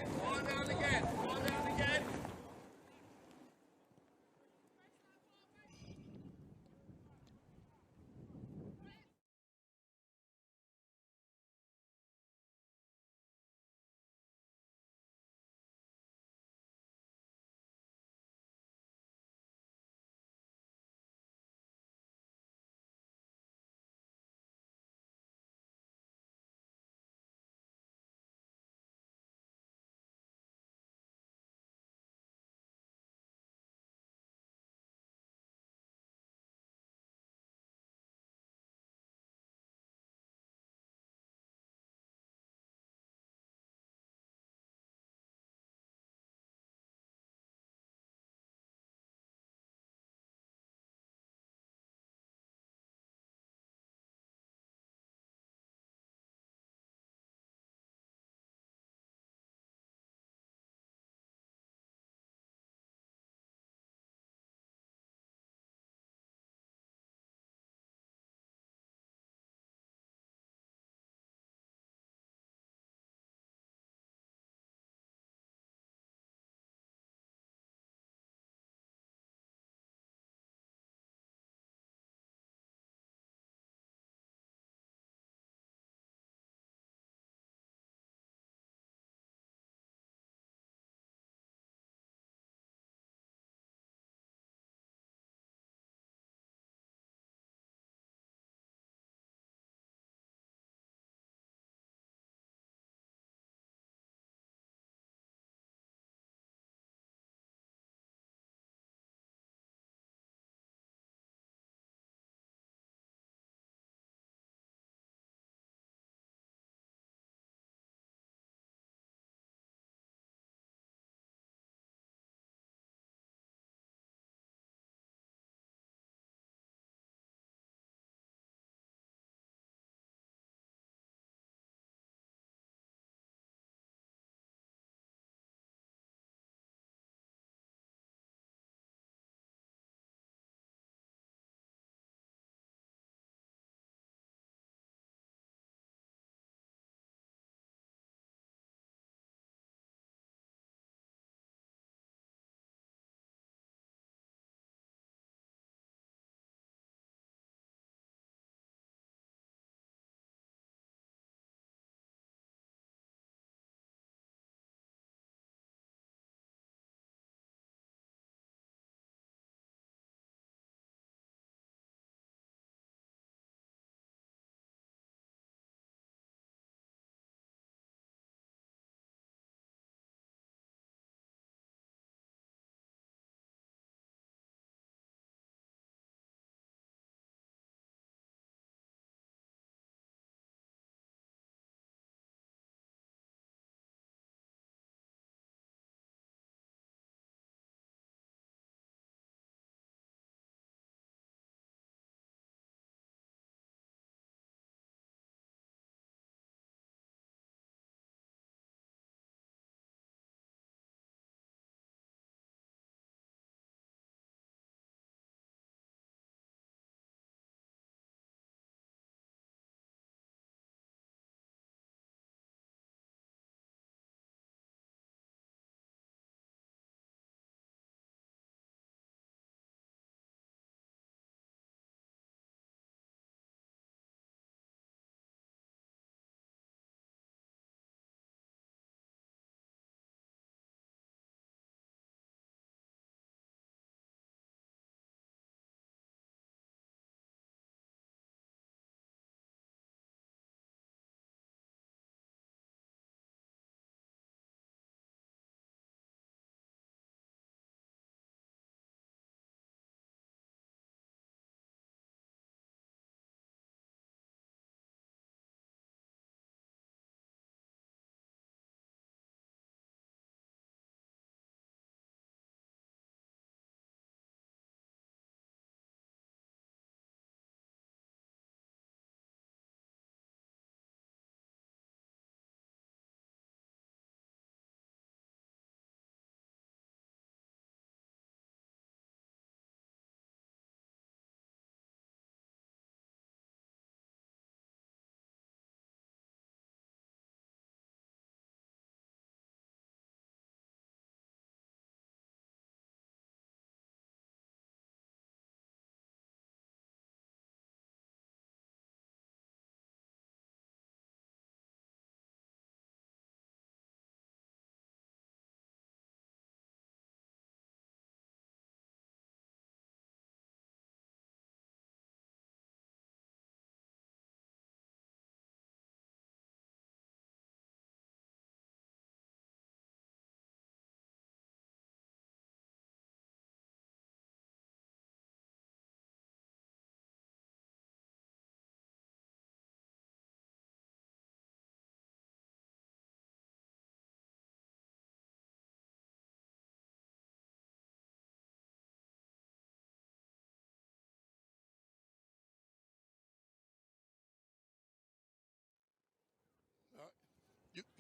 Fall down again. Fall down again.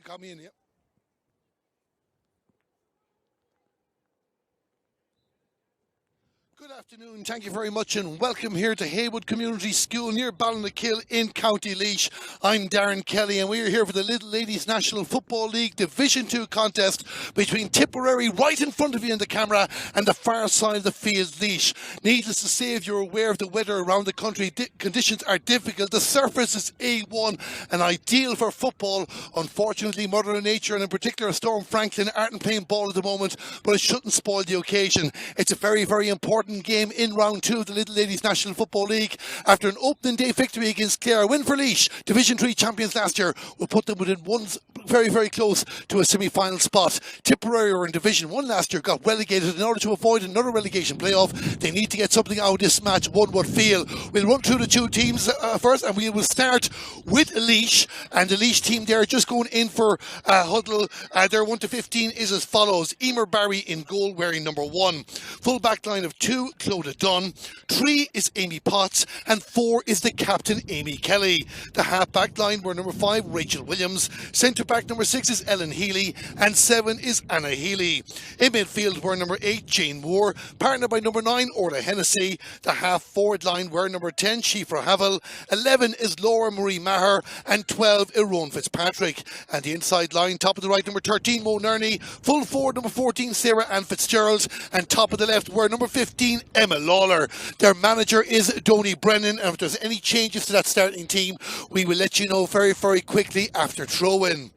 got me in here. Good afternoon, thank you very much, and welcome here to Haywood Community School near Ballinasloe in County Laois. I'm Darren Kelly, and we're here for the Little Ladies National Football League Division 2 contest between Tipperary, right in front of you in the camera, and the far side of the field, Laois. Needless to say, if you're aware of the weather around the country, conditions are difficult. The surface is A1 and ideal for football. Unfortunately, Mother Nature, and in particular Storm Franklin, aren't playing ball at the moment, but it shouldn't spoil the occasion. It's a very, very important game in round 2 of the Little Ladies National Football League. After an opening day victory against Clare, win for Laois, Division 3 champions last year, will put them within very, very close to a semi-final spot. Tipperary were in Division 1 last year, got relegated. In order to avoid another relegation playoff, they need to get something out of this match, one would feel. We'll run through the two teams first, and we will start with Laois, and the Laois team there just going in for huddle. Their 1 to 15 is as follows: Emer Barry in goal, wearing number 1. Full back line of 2, Clodagh Dunn. 3 is Amy Potts, and 4 is the captain, Amy Kelly. The half back line were number 5, Rachel Williams. Centre back number 6 is Ellen Healy, and 7 is Anna Healy. In midfield were number 8, Jane Moore, partnered by number 9, Orla Hennessy. The half forward line were number 10, Shifra Havel. 11 is Laura Marie Maher, and 12 Iron Fitzpatrick. And the inside line, top of the right, number 13, Mo Nerney. Full forward, number 14, Sarah Ann Fitzgerald. And top of the left were number 15, Emma Lawler. Their manager is Donny Brennan, and if there's any changes to that starting team, we will let you know very, very quickly after throw-in.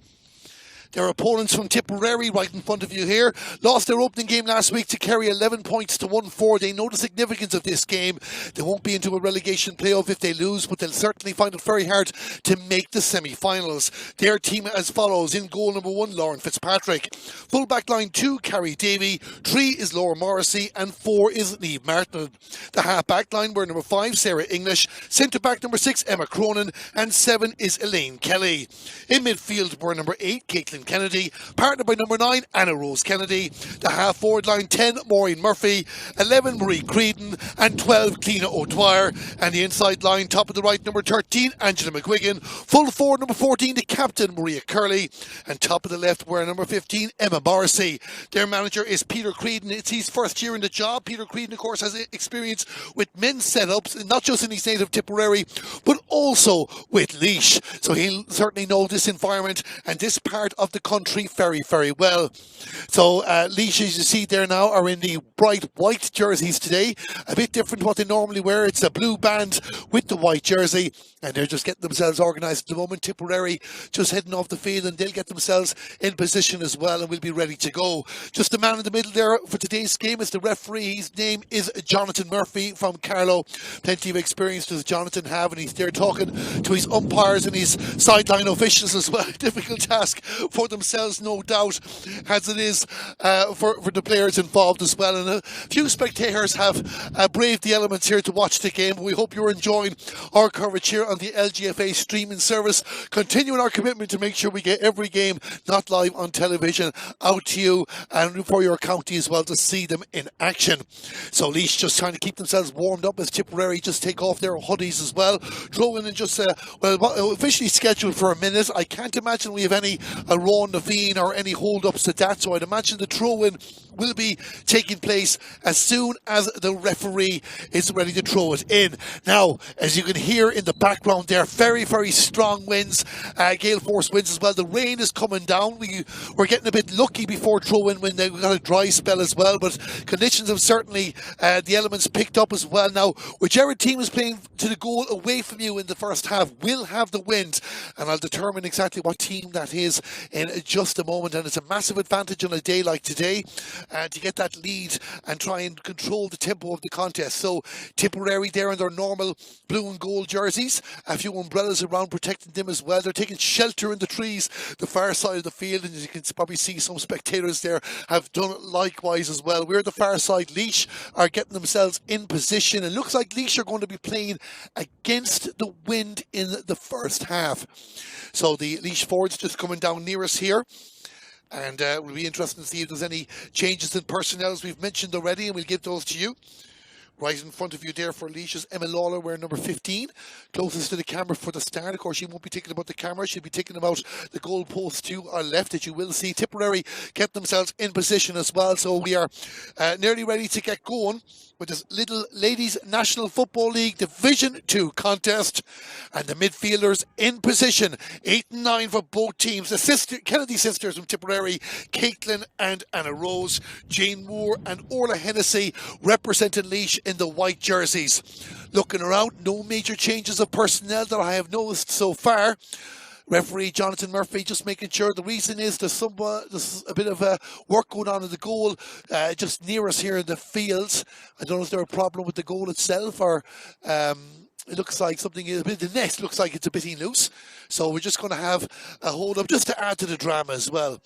Their opponents from Tipperary, right in front of you here, lost their opening game last week to Kerry 11 points to 1-4. They know the significance of this game. They won't be into a relegation playoff if they lose, but they'll certainly find it very hard to make the semi-finals. Their team as follows: in goal number 1, Lauren Fitzpatrick. Full back line 2, Carrie Davey. 3 is Laura Morrissey, and 4 is Neve Martin. The half back line were number 5, Sarah English. Centre back number 6, Emma Cronin, and 7 is Elaine Kelly. In midfield were number 8, Caitlin Kennedy, partnered by number 9, Anna Rose Kennedy. The half forward line 10, Maureen Murphy. 11, Marie Creedon, and 12, Clina O'Dwyer. And the inside line, top of the right, number 13, Angela McGuigan. Full forward, number 14, the captain, Maria Curley. And top of the left were number 15, Emma Morrissey. Their manager is Peter Creedon. It's his first year in the job. Peter Creedon, of course, has experience with men's setups, not just in his native Tipperary, but also with Laois. So he'll certainly know this environment and this part of the country very, very well. So Laois, as you see there now, are in the bright white jerseys today. A bit different to what they normally wear. It's a blue band with the white jersey, and they're just getting themselves organised at the moment. Tipperary just heading off the field, and they'll get themselves in position as well, and we'll be ready to go. Just the man in the middle there for today's game is the referee. His name is Jonathan Murphy from Carlow. Plenty of experience does Jonathan have, and he's there talking to his umpires and his sideline officials as well. Difficult task for themselves, no doubt, as it is for the players involved as well. And a few spectators have braved the elements here to watch the game. We hope you're enjoying our coverage here on the LGFA streaming service, continuing our commitment to make sure we get every game not live on television out to you and for your county as well to see them in action. So Laois just trying to keep themselves warmed up as Tipperary just take off their hoodies as well. Throw in and just officially scheduled for a minute. I can't imagine we have any Ron Naveen or any hold-ups to that, so I'd imagine the throw-in will be taking place as soon as the referee is ready to throw it in. Now, as you can hear in the background there, very, very strong winds, gale force winds as well. The rain is coming down. We're getting a bit lucky before throw-in when they got a dry spell as well, but conditions have certainly, the elements picked up as well. Now, whichever team is playing to the goal away from you in the first half will have the wind, and I'll determine exactly what team that is in just a moment. And it's a massive advantage on a day like today to get that lead and try and control the tempo of the contest. So Tipperary there in their normal blue and gold jerseys, a few umbrellas around protecting them as well. They're taking shelter in the trees the far side of the field, and as you can probably see, some spectators there have done it likewise as well. We're the far side. Laois are getting themselves in position. It looks like Laois are going to be playing against the wind in the first half. So the Laois forwards just coming down near us here. And it will be interesting to see if there's any changes in personnel, as we've mentioned already, and we'll give those to you. Right in front of you there for Laois is Emma Lawler wearing number 15. Closest to the camera for the start. Of course, she won't be thinking about the camera. She'll be thinking about the goalpost to our left, as you will see. Tipperary kept themselves in position as well. So we are nearly ready to get going with this Lidl Ladies National Football League Division 2 contest. And the midfielders in position, 8 and 9 for both teams. The Kennedy sisters from Tipperary, Caitlin and Anna Rose, Jane Moore and Orla Hennessy representing Laois in the white jerseys. Looking around, no major changes of personnel that I have noticed so far. Referee Jonathan Murphy just making sure. The reason is there's a bit of work going on in the goal just near us here in the fields. I don't know if there's a problem with the goal itself or it looks like something is a bit. The net looks like it's a bit loose, so we're just going to have a hold up just to add to the drama as well.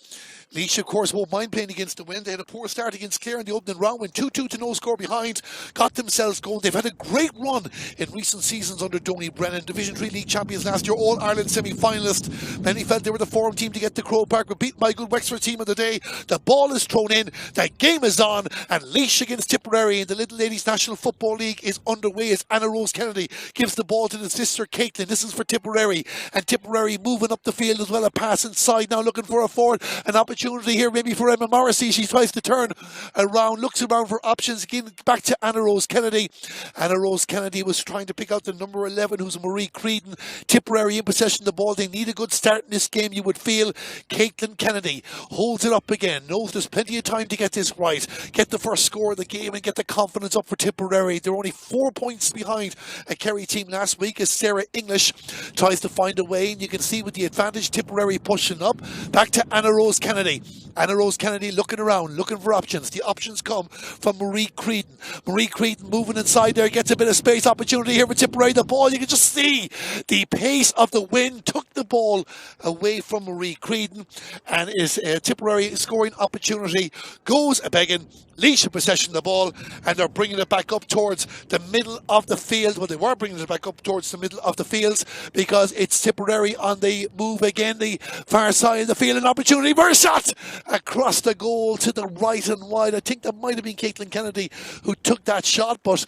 Laois, of course, won't mind playing against the wind. They had a poor start against Clare in the opening round, went 2-2 to no score behind, got themselves going. They've had a great run in recent seasons under Donny Brennan. Division 3 League champions last year, All-Ireland semi-finalist. Many felt they were the form team to get to Croke Park, but beaten by a good Wexford team of the day. The ball is thrown in, the game is on, and Laois against Tipperary in the Little Ladies National Football League is underway as Anna Rose Kennedy gives the ball to the sister Caitlin. This is for Tipperary, and Tipperary moving up the field as well. A pass inside now, looking for a forward. An opportunity here maybe for Emma Morrissey. She tries to turn around, looks around for options. Again, back to Anna Rose Kennedy. Anna Rose Kennedy was trying to pick out the number 11, who's Marie Creedon. Tipperary in possession of the ball. They need a good start in this game, you would feel. Caitlin Kennedy holds it up again. Knows there's plenty of time to get this right. Get the first score of the game and get the confidence up for Tipperary. They're only 4 points behind a Kerry team last week as Sarah English tries to find a way, and you can see with the advantage Tipperary pushing up. Back to Anna Rose Kennedy. Anna Rose Kennedy looking around, looking for options. The options come from Marie Creedon. Marie Creedon moving inside there, gets a bit of space. Opportunity here for Tipperary. The ball, you can just see the pace of the wind took the ball away from Marie Creedon, and is Tipperary scoring opportunity goes a begging. Laois in possession of the ball, and they're bringing it back up towards the middle of the field. Well, they were bringing it back up towards the middle of the fields because it's Tipperary on the move again, the far side of the field. An opportunity for a shot across the goal to the right and wide. I think that might have been Caitlin Kennedy who took that shot, but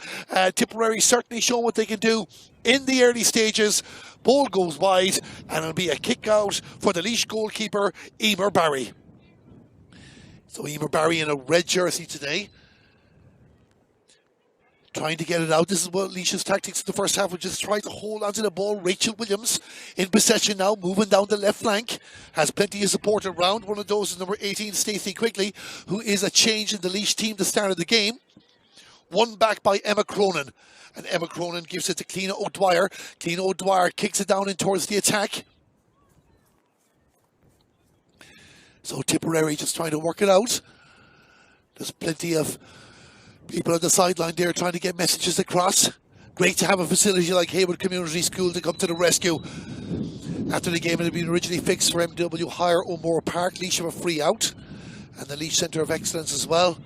Tipperary certainly showing what they can do in the early stages. Ball goes wide, and it'll be a kick out for the Laois goalkeeper, Emer Barry. So Emer Barry in a red jersey today, trying to get it out. This is what Laois's tactics in the first half, was just try to hold onto the ball. Rachel Williams in possession now, moving down the left flank, has plenty of support around. One of those is number 18, Stacey Quigley, who is a change in the Laois team to start of the game. One back by Emma Cronin, and Emma Cronin gives it to Cliona O'Dwyer. Cliona O'Dwyer kicks it down in towards the attack. So Tipperary just trying to work it out. There's plenty of people on the sideline there trying to get messages across. Great to have a facility like Haywood Community School to come to the rescue. After the game, it had been originally fixed for MW Hire O'More Park. Laois have a free out, and the Laois Centre of Excellence as well.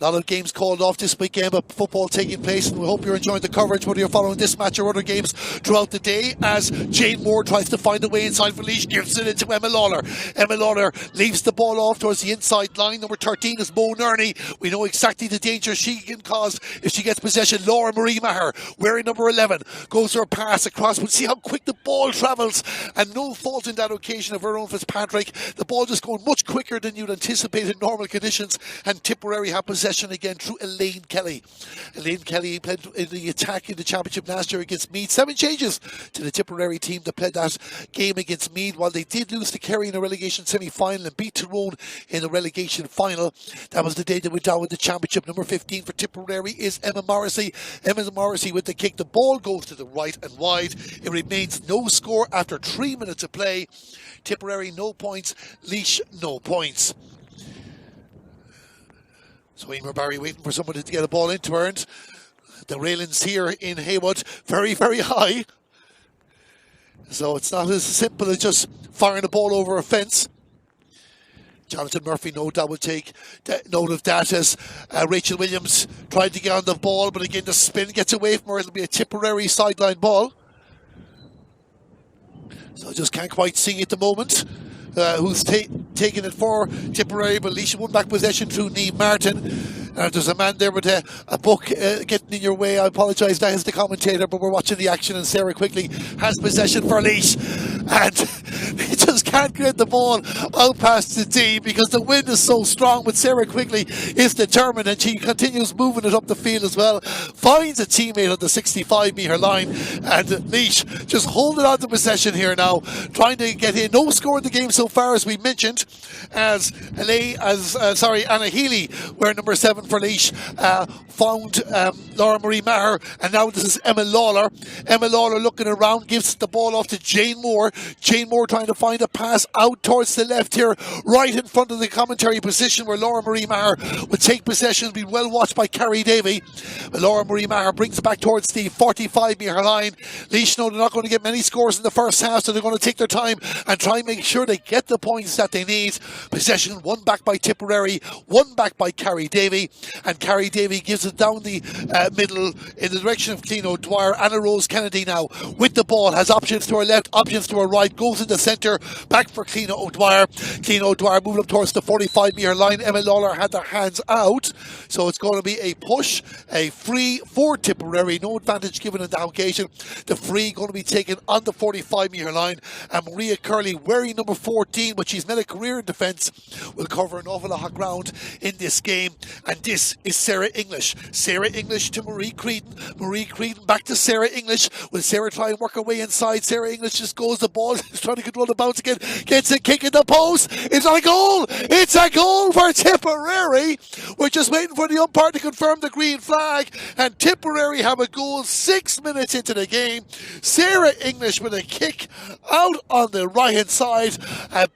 A lot of games called off this weekend, but football taking place, and we hope you're enjoying the coverage, whether you're following this match or other games throughout the day, as Jane Moore tries to find a way inside for Laois, gives it into Emma Lawler. Emma Lawler leaves the ball off towards the inside line. Number 13 is Mo Nerney. We know exactly the danger she can cause if she gets possession. Laura Marie Maher, wearing number 11, goes for a pass across. We'll see how quick the ball travels, and no fault in that occasion of her own Fitzpatrick. The ball just going much quicker than you'd anticipate in normal conditions, and Tipperary have possession again through Elaine Kelly. Elaine Kelly played in the attack in the championship last year against Meath. 7 changes to the Tipperary team that played that game against Meath. While they did lose to Kerry in a relegation semi-final and beat Tyrone in a relegation final, that was the day they went down with the championship. Number 15 for Tipperary is Emma Morrissey. Emma Morrissey with the kick. The ball goes to the right and wide. It remains no score after 3 minutes of play. Tipperary no points, Laois no points. So Emer Barry waiting for somebody to get a ball into her. And the railings here in Haywood, very, very high. So it's not as simple as just firing a ball over a fence. Jonathan Murphy, no doubt, will take note of that as Rachel Williams tried to get on the ball, but again the spin gets away from her. It'll be a Tipperary sideline ball. So I just can't quite see at the moment who's taking it for Tipperary, but Laois won back possession through Niamh Martin. And if there's a man there with a book getting in your way, I apologise, that is the commentator, but we're watching the action, and Sarah quickly has possession for Laois. And he just can't get the ball out past the tee because the wind is so strong, but Sarah quickly is determined, and she continues moving it up the field as well. Finds a teammate on the 65-metre line, and Laois just holding on to possession here now, trying to get in. No score in the game so far, as we mentioned, as Anna Healy, wearing number 7 for Laois, found Laura Marie Maher, and now this is Emma Lawler. Emma Lawler looking around, gives the ball off to Jane Moore. Jane Moore trying to find a pass out towards the left here, right in front of the commentary position where Laura Marie Maher will take possession, being well watched by Carrie Davey. But Laura Marie Maher brings it back towards the 45-metre line. Laois know they're not going to get many scores in the first half, so they're going to take their time and try and make sure they get the points that they need. Possession, one back by Tipperary, one back by Carrie Davey, and Carrie Davey gives it down the middle in the direction of Clean O'Dwyer. Anna Rose Kennedy now with the ball, has options to her left, options to her right, goes in the centre, back for Clean O'Dwyer. Clean O'Dwyer moving up towards the 45-metre line. Emma Lawler had their hands out, so it's going to be a push, a free for Tipperary. No advantage given in the occasion. The free going to be taken on the 45-metre line, and Maria Curley, wearing number 14, but she's made a career in defence, will cover an awful lot of ground in this game. And this is Sarah English. Sarah English to Marie Creedon. Marie Creedon back to Sarah English. Will Sarah try and work her way inside? Sarah English just goes the ball, is trying to control the bounce again, gets a kick in the post. It's not a goal. It's a goal for Tipperary. We're just waiting for the umpire to confirm the green flag, and Tipperary have a goal 6 minutes into the game. Sarah English with a kick out on the right hand side,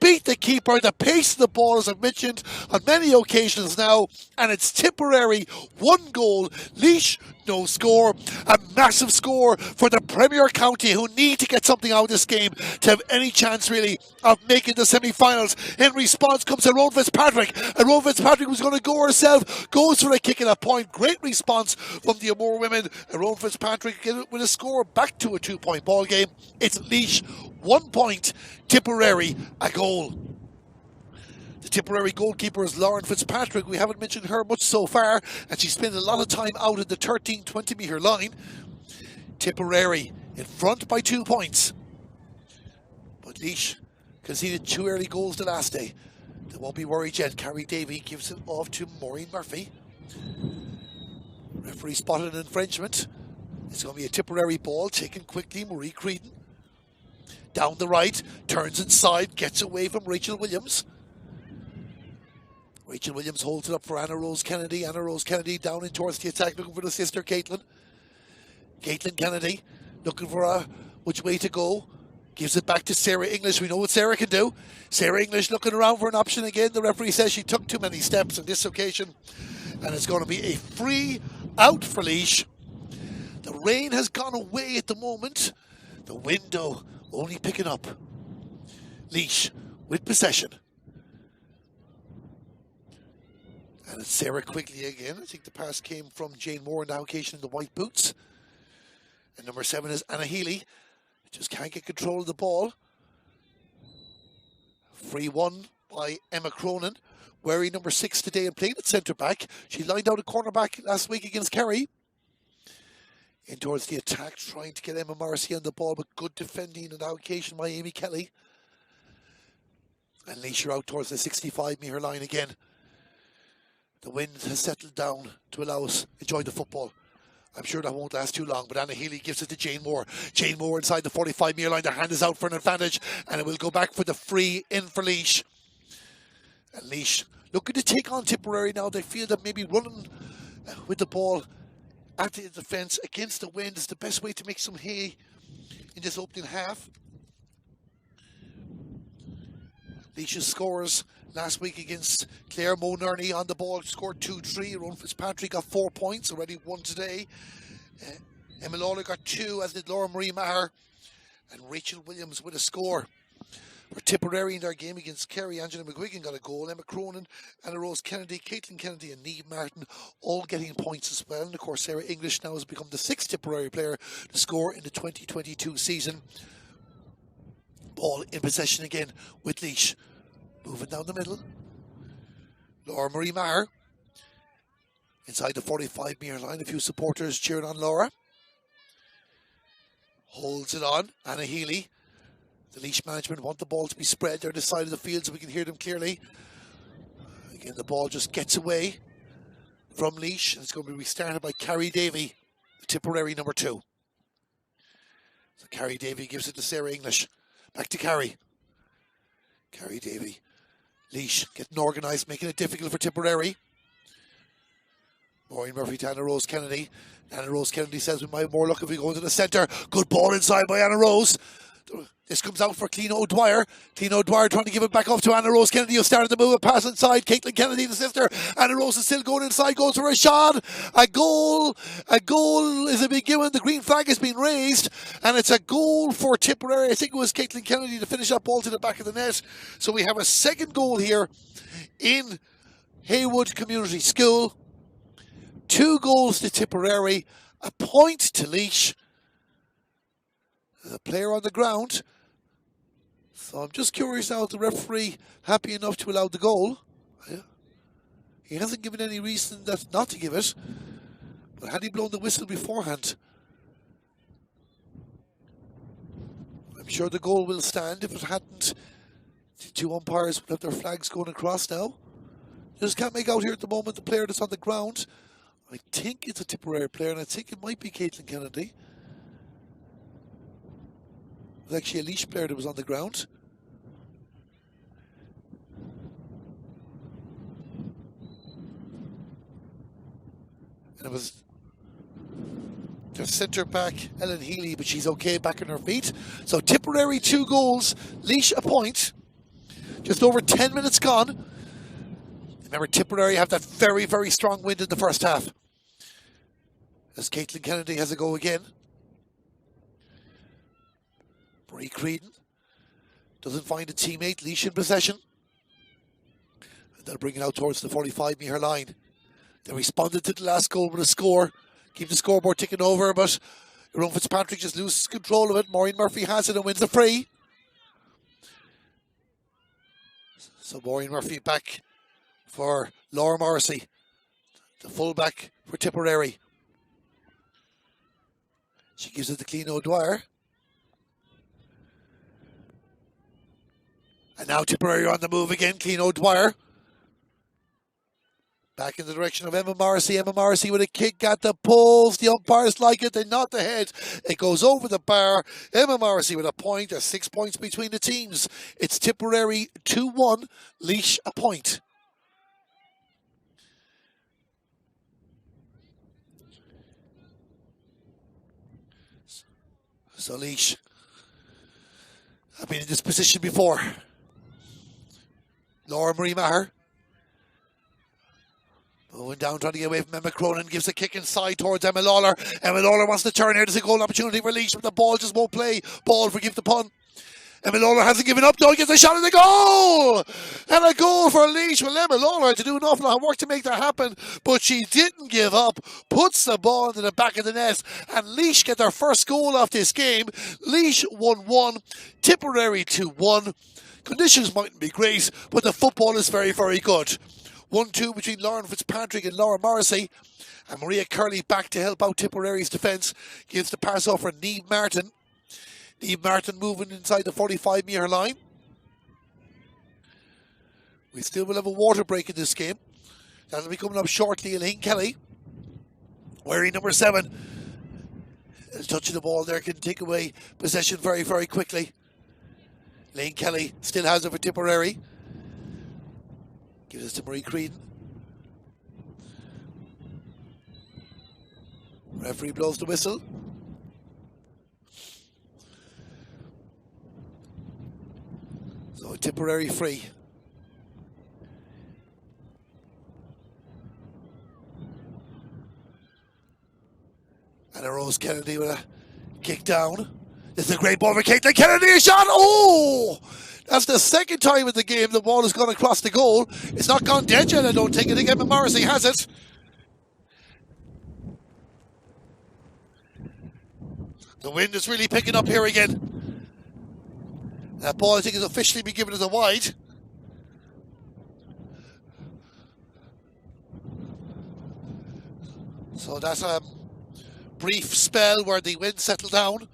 beat the keeper. The pace of the ball, as I've mentioned on many occasions now, and it's Tipperary 1 goal, Laois no score. A massive score for the Premier County, who need to get something out of this game to have any chance really of making the semi-finals. In response comes Arone Fitzpatrick. Arone Fitzpatrick was going to go herself, goes for a kick and a point. Great response from the Amore women. Arone Fitzpatrick with a score back to a 2-point ball game. It's Laois 1 point, Tipperary a goal. The Tipperary goalkeeper is Lauren Fitzpatrick. We haven't mentioned her much so far, and she spent a lot of time out at the 13-20 metre line. Tipperary in front by 2 points, but Laois conceded 2 early goals the last day. They won't be worried yet. Carrie Davey gives it off to Maureen Murphy. Referee spotted an infringement. It's going to be a Tipperary ball taken quickly. Marie Creedon down the right, turns inside, gets away from Rachel Williams. Rachel Williams holds it up for Anna Rose Kennedy. Anna Rose Kennedy down in towards the attack, looking for the sister Caitlin. Caitlin Kennedy looking for which way to go. Gives it back to Sarah English. We know what Sarah can do. Sarah English looking around for an option again. The referee says she took too many steps on this occasion, and it's going to be a free out for Laois. The rain has gone away at the moment. The window only picking up. Laois with possession. And it's Sarah quickly again. I think the pass came from Jane Moore on the occasion in the white boots. And number 7 is Anna Healy. Just can't get control of the ball. Free one by Emma Cronin, wearing number 6 today and playing at centre back. She lined out a cornerback last week against Kerry. In towards the attack, trying to get Emma Morrissey on the ball, but good defending on the occasion by Amy Kelly. And Laois are out towards the 65-metre line again. The wind has settled down to allow us to enjoy the football. I'm sure that won't last too long, but Anna Healy gives it to Jane Moore. Jane Moore inside the 45-metre line. Their hand is out for an advantage, and it will go back for the free in for Laois. And Laois looking to take on Tipperary now. They feel that maybe running with the ball at the defence against the wind is the best way to make some hay in this opening half. Laois scores last week against Clare. Mo Nerney on the ball scored 2-3. Ron Fitzpatrick got 4 points, already 1 today. Emma Lawler got 2, as did Laura Marie Maher. And Rachel Williams with a score. For Tipperary in their game against Kerry, Angela McGuigan got a goal. Emma Cronin, Anna Rose Kennedy, Caitlin Kennedy and Niamh Martin all getting points as well. And of course Sarah English now has become the 6th Tipperary player to score in the 2022 season. Ball in possession again with Laois. Moving down the middle. Laura Marie Maher Inside the 45-metre line, a few supporters cheering on Laura. Holds it on, Anna Healy. The Laois management want the ball to be spread. They're on the side of the field so we can hear them clearly. Again, the ball just gets away from Laois. And it's going to be restarted by Carrie Davey, Tipperary number 2. So Carrie Davey gives it to Sarah English. Back to Carrie. Carrie Davey. Laois getting organised, making it difficult for Tipperary. Maureen Murphy to Anna Rose Kennedy. Anna Rose Kennedy says we might have more luck if we go into the centre. Good ball inside by Anna Rose. This comes out for Clean O'Dwyer. Clean O'Dwyer trying to give it back off to Anna Rose Kennedy, who started the move. A pass inside. Caitlin Kennedy, the sister. Anna Rose is still going inside. Goes for a shot. A goal. A goal is being given. The green flag has been raised. And it's a goal for Tipperary. I think it was Caitlin Kennedy to finish that ball to the back of the net. So we have a second goal here in Haywood Community School. 2 goals to Tipperary. A point to Laois. The player on the ground. So I'm just curious now if the referee happy enough to allow the goal. He hasn't given any reason not to give it. But had he blown the whistle beforehand, I'm sure the goal will stand. If it hadn't, the 2 umpires will have their flags going across now. Just can't make out here at the moment the player that's on the ground. I think it's a Tipperary player, and I think it might be Caitlin Kennedy. It was actually a Laois player that was on the ground. And it was their centre back, Ellen Healy, but she's okay back on her feet. So Tipperary 2 goals, Laois a point. Just over 10 minutes gone. Remember, Tipperary have that very, very strong wind in the first half. As Caitlin Kennedy has a go again. Marie Creedon doesn't find a teammate. Laois in possession. And they'll bring it out towards the 45-metre line. They responded to the last goal with a score. Keep the scoreboard ticking over, but Ron Fitzpatrick just loses control of it. Maureen Murphy has it and wins the free. So Maureen Murphy back for Laura Morrissey, the fullback for Tipperary. She gives it to Clean O'Dwyer. And now Tipperary on the move again. Clean O'Dwyer. Back in the direction of Emma Morrissey. Emma Morrissey with a kick at the post. The umpires like it. They nod the head. It goes over the bar. Emma Morrissey with a point. There's 6 points between the teams. It's Tipperary 2-1. Laois a point. So Laois have been in this position before. Laura Marie Maher. Moving down, trying to get away from Emma Cronin. Gives a kick inside towards Emma Lawler. Emma Lawler wants to turn here. There's a goal opportunity for Laois, but the ball just won't play. Ball, forgive the pun. Emma Lawler hasn't given up. No, he gets a shot at the goal! And a goal for Laois. Well, Emma Lawler had to do an awful lot of work to make that happen, but she didn't give up. Puts the ball into the back of the net, and Laois get their first goal off this game. Laois 1-1, Tipperary 2-1. Conditions mightn't be great, but the football is very, very good. 1-2 between Lauren Fitzpatrick and Laura Morrissey. And Maria Curley back to help out Tipperary's defence. Gives the pass off for Niamh Martin. Niamh Martin moving inside the 45-metre line. We still will have a water break in this game. That'll be coming up shortly. Elaine Kelly, wearing number 7. Touching the ball there can take away possession very, very quickly. Elaine Kelly still has it for Tipperary. Gives it to Marie Creedon. Referee blows the whistle. So Tipperary free. Anna Rose Kennedy with a kick down. This is a great ball for Caitlin Kennedy. A shot! Oh! That's the second time in the game the ball has gone across the goal. It's not gone dead yet, I don't think. I think Emma Morrissey has it. The wind is really picking up here again. That ball, I think, has officially been given as a wide. So that's a brief spell where the wind settled down.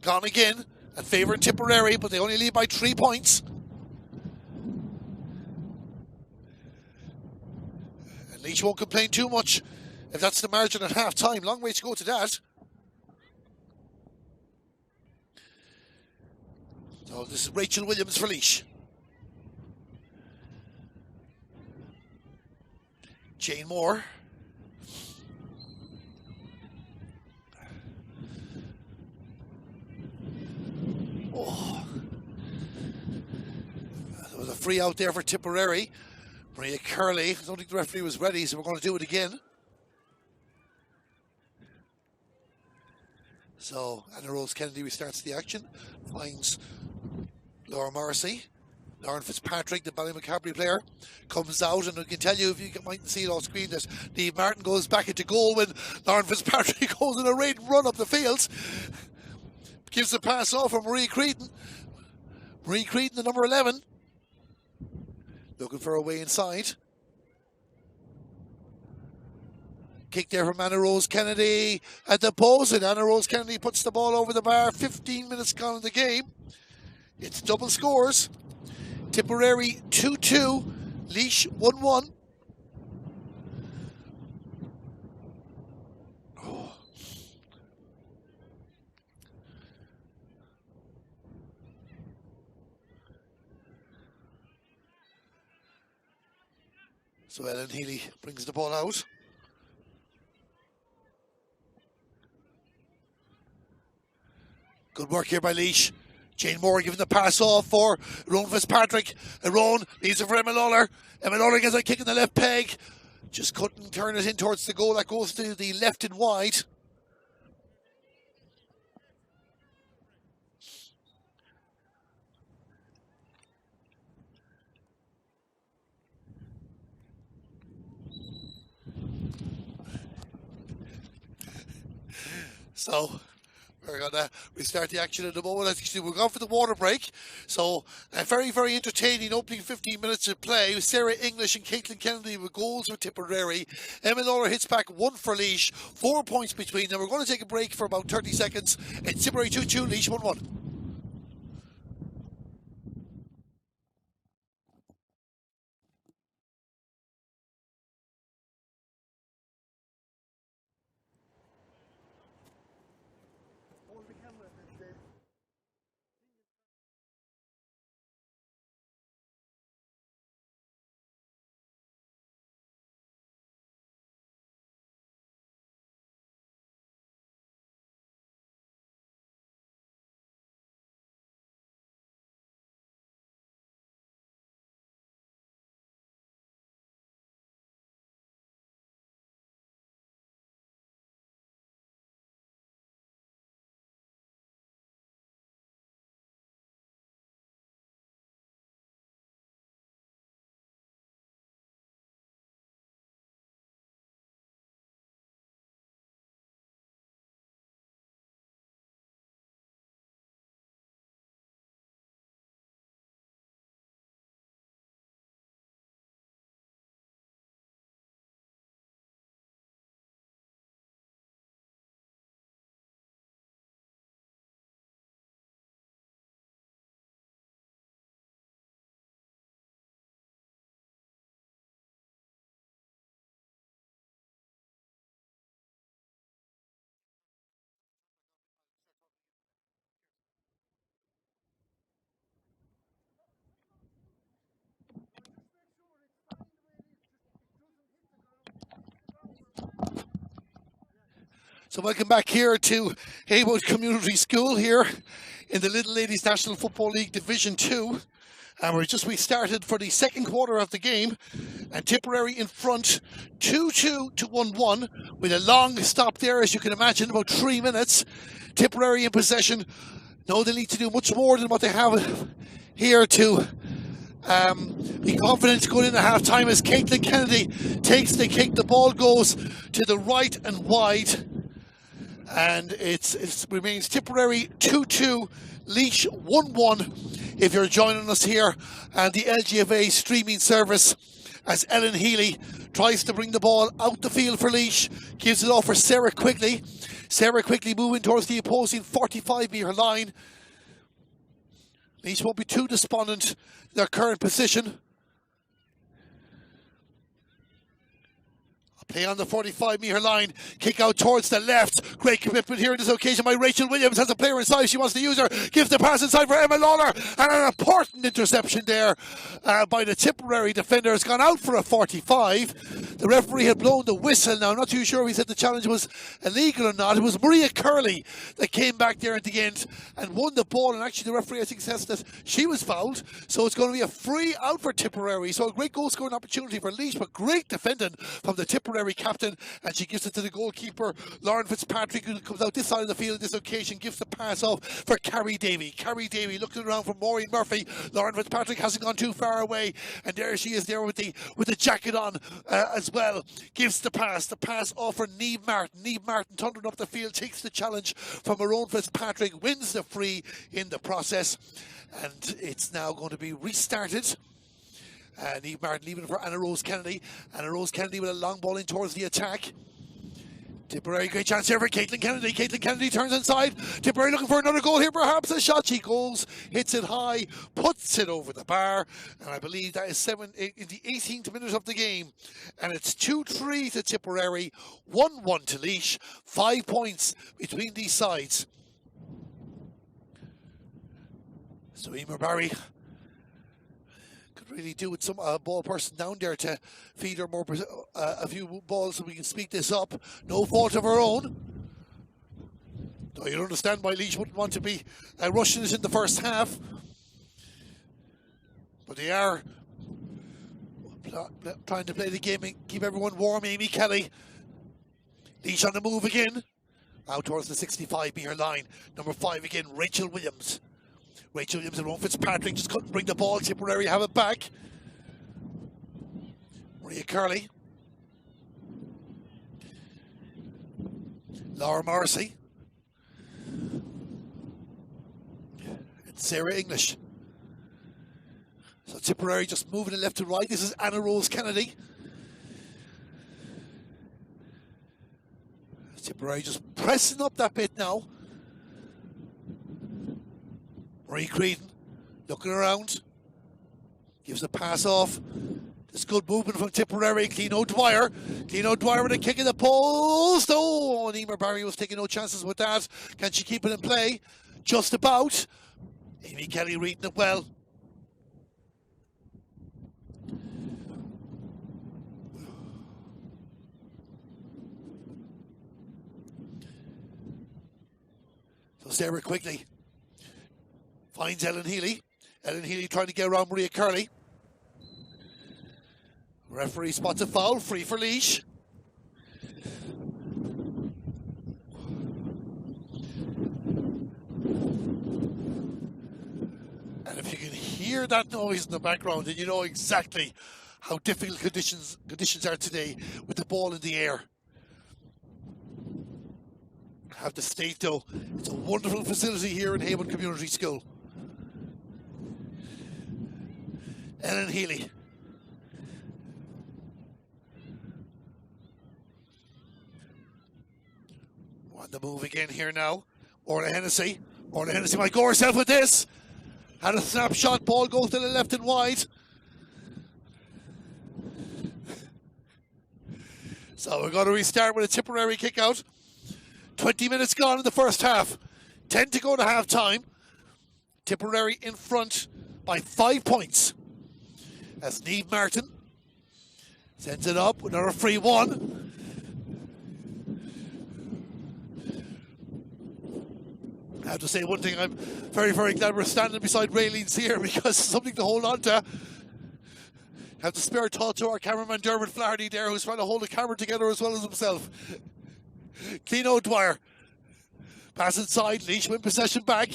Gone again and favouring Tipperary, but they only lead by 3 points. And Laois won't complain too much if that's the margin at half time. Long way to go to that. So this is Rachel Williams for Laois. Jane Moore. Oh. There was a free out there for Tipperary. Maria Curley. I don't think the referee was ready, so we're going to do it again. So Anna Rose Kennedy restarts the action. Finds Laura Morrissey. Lauren Fitzpatrick, the Ballymacabry player, comes out, and I can tell you, if you might see it off screen, that Niamh Martin goes back into goal when Lauren Fitzpatrick goes in a raid run up the field. Gives the pass off for Marie Creedon. Marie Creedon, the number 11. Looking for a way inside. Kick there from Anna Rose Kennedy at the post, and Anna Rose Kennedy puts the ball over the bar. 15 minutes gone in the game. It's double scores. Tipperary 2-2, Laois 1-1. Oh. So Ellen Healy brings the ball out. Good work here by Laois. Jane Moore giving the pass off for Rowan Fitzpatrick. Rowan leaves it for Emma Lawler. Emma Lawler gets a kick in the left peg. Just couldn't turn it in towards the goal. That goes to the left and wide. So we're going to restart the action in a moment. Actually, we're going for the water break. So, a very, very entertaining opening 15 minutes of play. Sarah English and Caitlin Kennedy with goals for Tipperary. Emma Lawler hits back 1 for Laois. 4 points between them. We're going to take a break for about 30 seconds. It's Tipperary 2-2, Laois 1-1. So welcome back here to Haywood Community School here in the Little Ladies National Football League Division 2. And we started for the second quarter of the game, and Tipperary in front 2-2 to 1-1 with a long stop there, as you can imagine, about 3 minutes. Tipperary in possession. No, they need to do much more than what they have here to be confident going into half time as Caitlin Kennedy takes the kick. The ball goes to the right and wide. And it remains Tipperary 2-2, Laois 1-1. If you're joining us here and the LGFA streaming service, as Ellen Healy tries to bring the ball out the field for Laois, gives it off for Sarah Quigley. Sarah Quigley moving towards the opposing 45-metre line. Laois won't be too despondent in their current position. Play on the 45-metre line, kick out towards the left. Great commitment here on this occasion by Rachel Williams. Has a player inside, she wants to use her. Gives the pass inside for Emma Lawler. And an important interception there by the Tipperary defender. Has gone out for a 45. The referee had blown the whistle. Now, I'm not too sure if he said the challenge was illegal or not. It was Maria Curley that came back there at the end and won the ball. And actually, the referee, I think, says that she was fouled. So it's going to be a free out for Tipperary. So a great goal scoring opportunity for Laois, but great defending from the Tipperary captain, and she gives it to the goalkeeper Lauren Fitzpatrick, who comes out this side of the field on this occasion, gives the pass off for Carrie Davey. Carrie Davey looking around for Maureen Murphy. Lauren Fitzpatrick hasn't gone too far away, and there she is there with the jacket on as well. Gives the pass off for Niamh Martin. Niamh Martin thundering up the field, takes the challenge from Maureen Fitzpatrick, wins the free in the process, and it's now going to be restarted. Niamh Martin leaving for Anna Rose Kennedy. Anna Rose Kennedy with a long ball in towards the attack. Tipperary, great chance here for Caitlin Kennedy. Caitlin Kennedy turns inside. Tipperary looking for another goal here, perhaps a shot. She goes, hits it high, puts it over the bar, and I believe that is in the 18th minute of the game. And it's 2-3 to Tipperary, 1-1 to Laois. 5 points between these sides. So Emer Barry really do with some ball person down there to feed her more a few balls so we can speed this up. No fault of her own. Though you'd understand why Laois wouldn't want to be rushing it in the first half. But they are trying to play the game and keep everyone warm. Amy Kelly. Laois on the move again. Out towards the 65-metre line. Number 5 again, Rachel Williams. Rachel Williams and Ron Fitzpatrick just couldn't bring the ball. Tipperary have it back. Maria Curley. Laura Morrissey. And Sarah English. So Tipperary just moving it left to right. This is Anna Rose Kennedy. Tipperary just pressing up that bit now. Marie Creedon looking around, gives a pass off. This good movement from Tipperary. Clean O'Dwyer. Clean O'Dwyer with a kick in the post. Oh, and Emer Barry was taking no chances with that. Can she keep it in play? Just about. Amy Kelly reading it well. So Sarah Quigley finds Ellen Healy. Ellen Healy trying to get around Maria Curley. Referee spots a foul, free for Laois. And if you can hear that noise in the background, then you know exactly how difficult conditions are today with the ball in the air. I have to state though, it's a wonderful facility here in Haywood Community School. Ellen Healy. On the move again here now. Orla Hennessy. Orla Hennessy might go herself with this. Had a snapshot, ball goes to the left and wide. So we're going to restart with a Tipperary kick out. 20 minutes gone in the first half. 10 to go to half time. Tipperary in front by 5 points. As Niamh Martin sends it up with another free one. I have to say one thing, I'm very, very glad we're standing beside railings here because it's something to hold on to. Have to spare thought to our cameraman Dermot Flaherty there, who's trying to hold the camera together as well as himself. Clean O'Dwyer. Pass inside, Laois win possession back.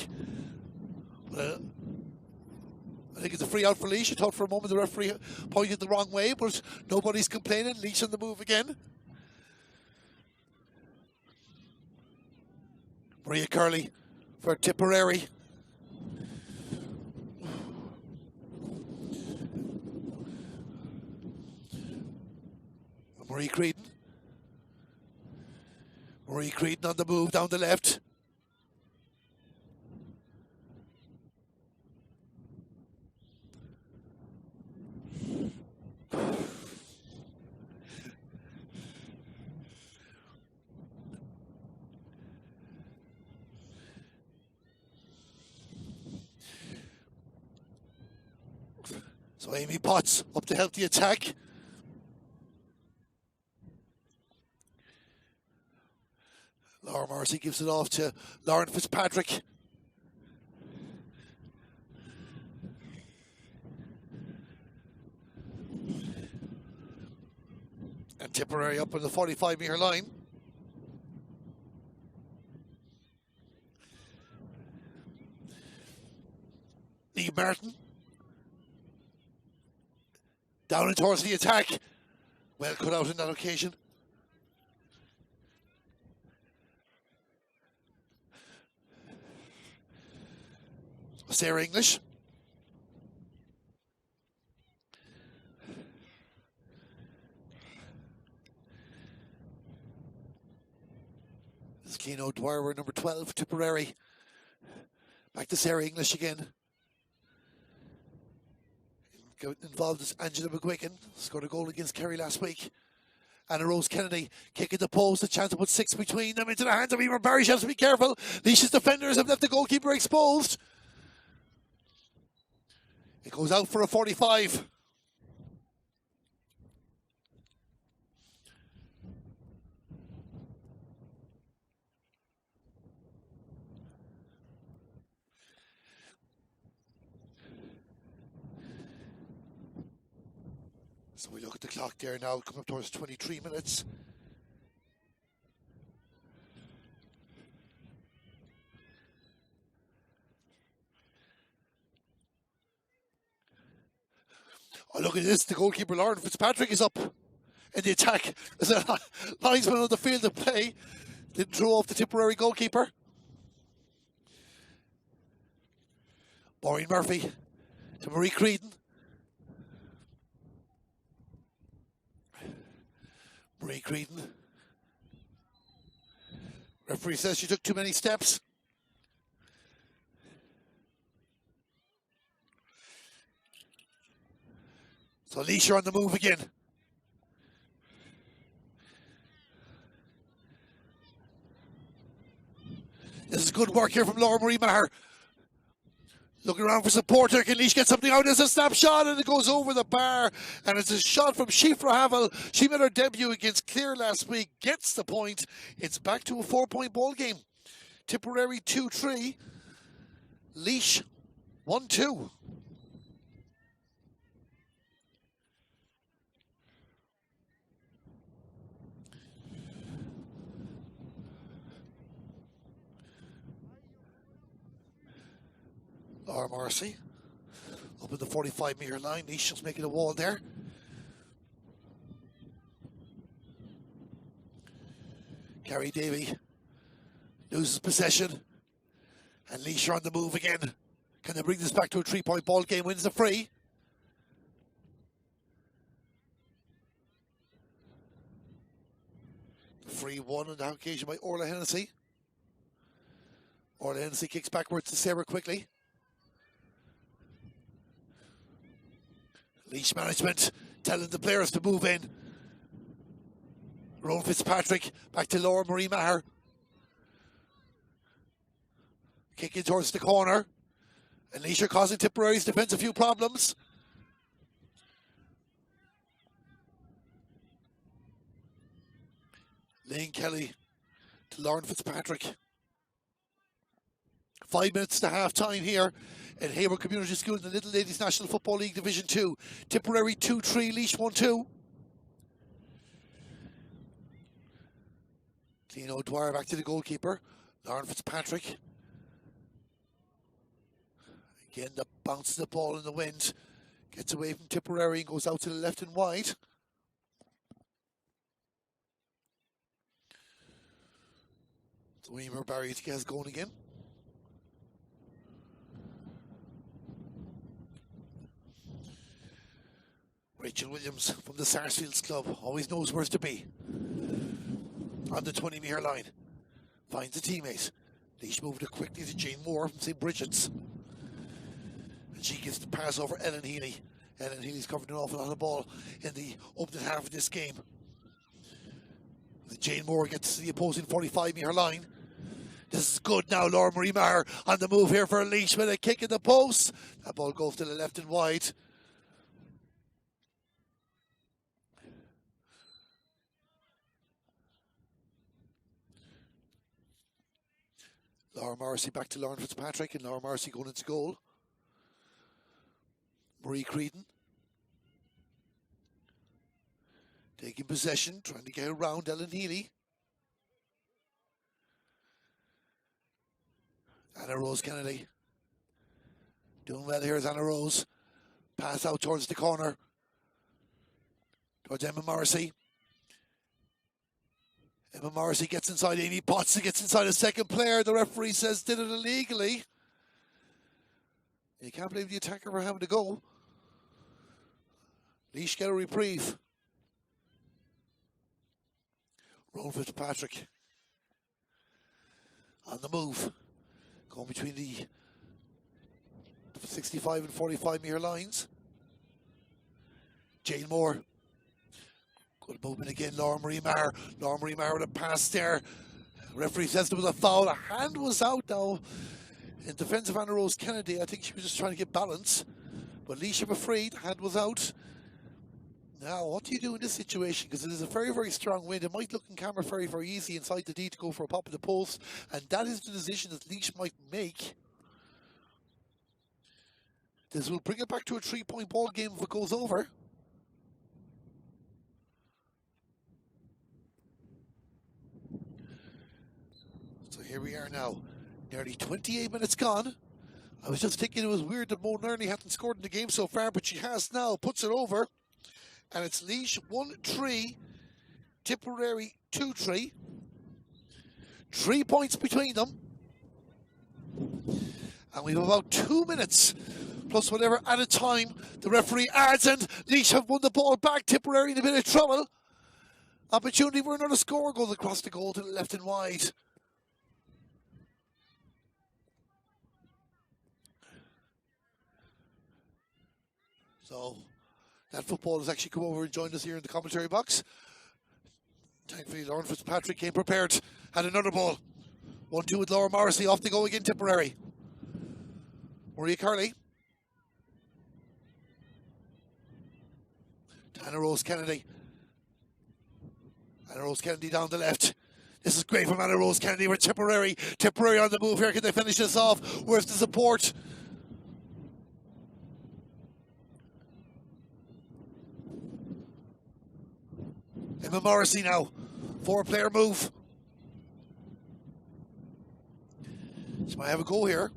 I think it's a free out for Laois. I thought for a moment the referee pointed the wrong way, but nobody's complaining. Laois on the move again. Maria Curley for Tipperary. Marie Creedon. Marie Creedon on the move down the left. So Amy Potts up to help the attack. Laura Marcy gives it off to Lauren Fitzpatrick. And Tipperary up on the 45-metre line. Lee Martin. Down and towards the attack. Well cut out in that occasion. Sarah English. This is Keane O'Dwyer, number 12, Tipperary. Back to Sarah English again. Involved is Angela McGuigan, scored a goal against Kerry last week. Anna Rose Kennedy kicking the post, a chance to put 6 between them into the hands of Emer Barry. She has to be careful. Laois' defenders have left the goalkeeper exposed. It goes out for a 45. So we look at the clock there now, coming up towards 23 minutes. Oh, look at this. The goalkeeper, Lauren Fitzpatrick, is up in the attack. There's a linesman on the field of play. Didn't throw off the Tipperary goalkeeper. Maureen Murphy to Marie Creedon. Marie Creedon. Referee says she took too many steps. So Laois on the move again. This is good work here from Laura Marie Maher. Looking around for support here. Can Laois get something out? There's a snapshot and it goes over the bar. And it's a shot from Shifra Havel. She made her debut against Clare last week. Gets the point. It's back to a 4-point ball game. Tipperary 2-3. Laois 1-2. Laura Marcy up at the 45-metre line. Laois just making a wall there. Carrie Davey loses possession. And Laois on the move again. Can they bring this back to a 3-point ball game? Wins the free. The free won on that occasion by Orla Hennessy. Orla Hennessy kicks backwards to Sarah quickly. Laois management telling the players to move in. Rowan Fitzpatrick back to Laura Marie Maher. Kicking towards the corner. And Laois are causing Tipperary's defence a few problems. Lane Kelly to Lauren Fitzpatrick. 5 minutes to half time here at Hayward Community School in the Little Ladies National Football League Division 2. Tipperary 2-3, Laois 1-2. Keane O'Dwyer back to the goalkeeper, Lauren Fitzpatrick. Again, the bounces the ball in the wind. Gets away from Tipperary and goes out to the left and wide. So Emer Barry to get us going again. Rachel Williams from the Sarsfields Club always knows where to be. On the 20-metre line. Finds a teammate. Laois moved it quickly to Jane Moore from St. Bridget's. And she gives the pass over Ellen Healy. Ellen Healy's covered an awful lot of ball in the opening half of this game. Jane Moore gets to the opposing 45-metre line. This is good now. Laura Marie Maher on the move here for Laois with a kick in the post. That ball goes to the left and wide. Laura Morrissey back to Lauren Fitzpatrick, and Laura Morrissey going into goal. Marie Creedon taking possession, trying to get around Ellen Healy. Anna Rose Kennedy doing well here is Anna Rose. Pass out towards the corner, towards Emma Morrissey. Emma Morrissey gets inside Amy Potts, gets inside a second player. The referee says did it illegally. You can't blame the attacker for having to go. Laois get a reprieve. Rowan Fitzpatrick on the move. Going between the 65 and 45-metre lines. Jane Moore. Good movement again, Laura Marie Maher. Laura Marie Maher with a pass there. Referee says there was a foul. A hand was out now in defence of Anna Rose Kennedy. I think she was just trying to get balance. But Laois have afraid. Hand was out. Now, what do you do in this situation? Because it is a very, very strong wind. It might look in camera very, very easy inside the D to go for a pop of the post. And that is the decision that Laois might make. This will bring it back to a 3-point ball game if it goes over. So here we are now. Nearly 28 minutes gone. I was just thinking it was weird that Mo Nerney hadn't scored in the game so far, but she has now. Puts it over. And it's Laois 1-3, Tipperary 2-3. 3 points between them. And we have about 2 minutes, plus whatever added time the referee adds, and Laois have won the ball back. Tipperary in a bit of trouble. Opportunity for another score goes across the goal to the left and wide. So that football has actually come over and joined us here in the commentary box. Thankfully, Lauren Fitzpatrick came prepared. Had another ball. 1-2 with Laura Morrissey. Off they go again, Tipperary. Maria Carley. Anna Rose Kennedy. Anna Rose Kennedy down the left. This is great from Anna Rose Kennedy with Tipperary. Tipperary on the move here. Can they finish this off? Where's the support? Emma Morrissey now. 4-player move. She might have a go here.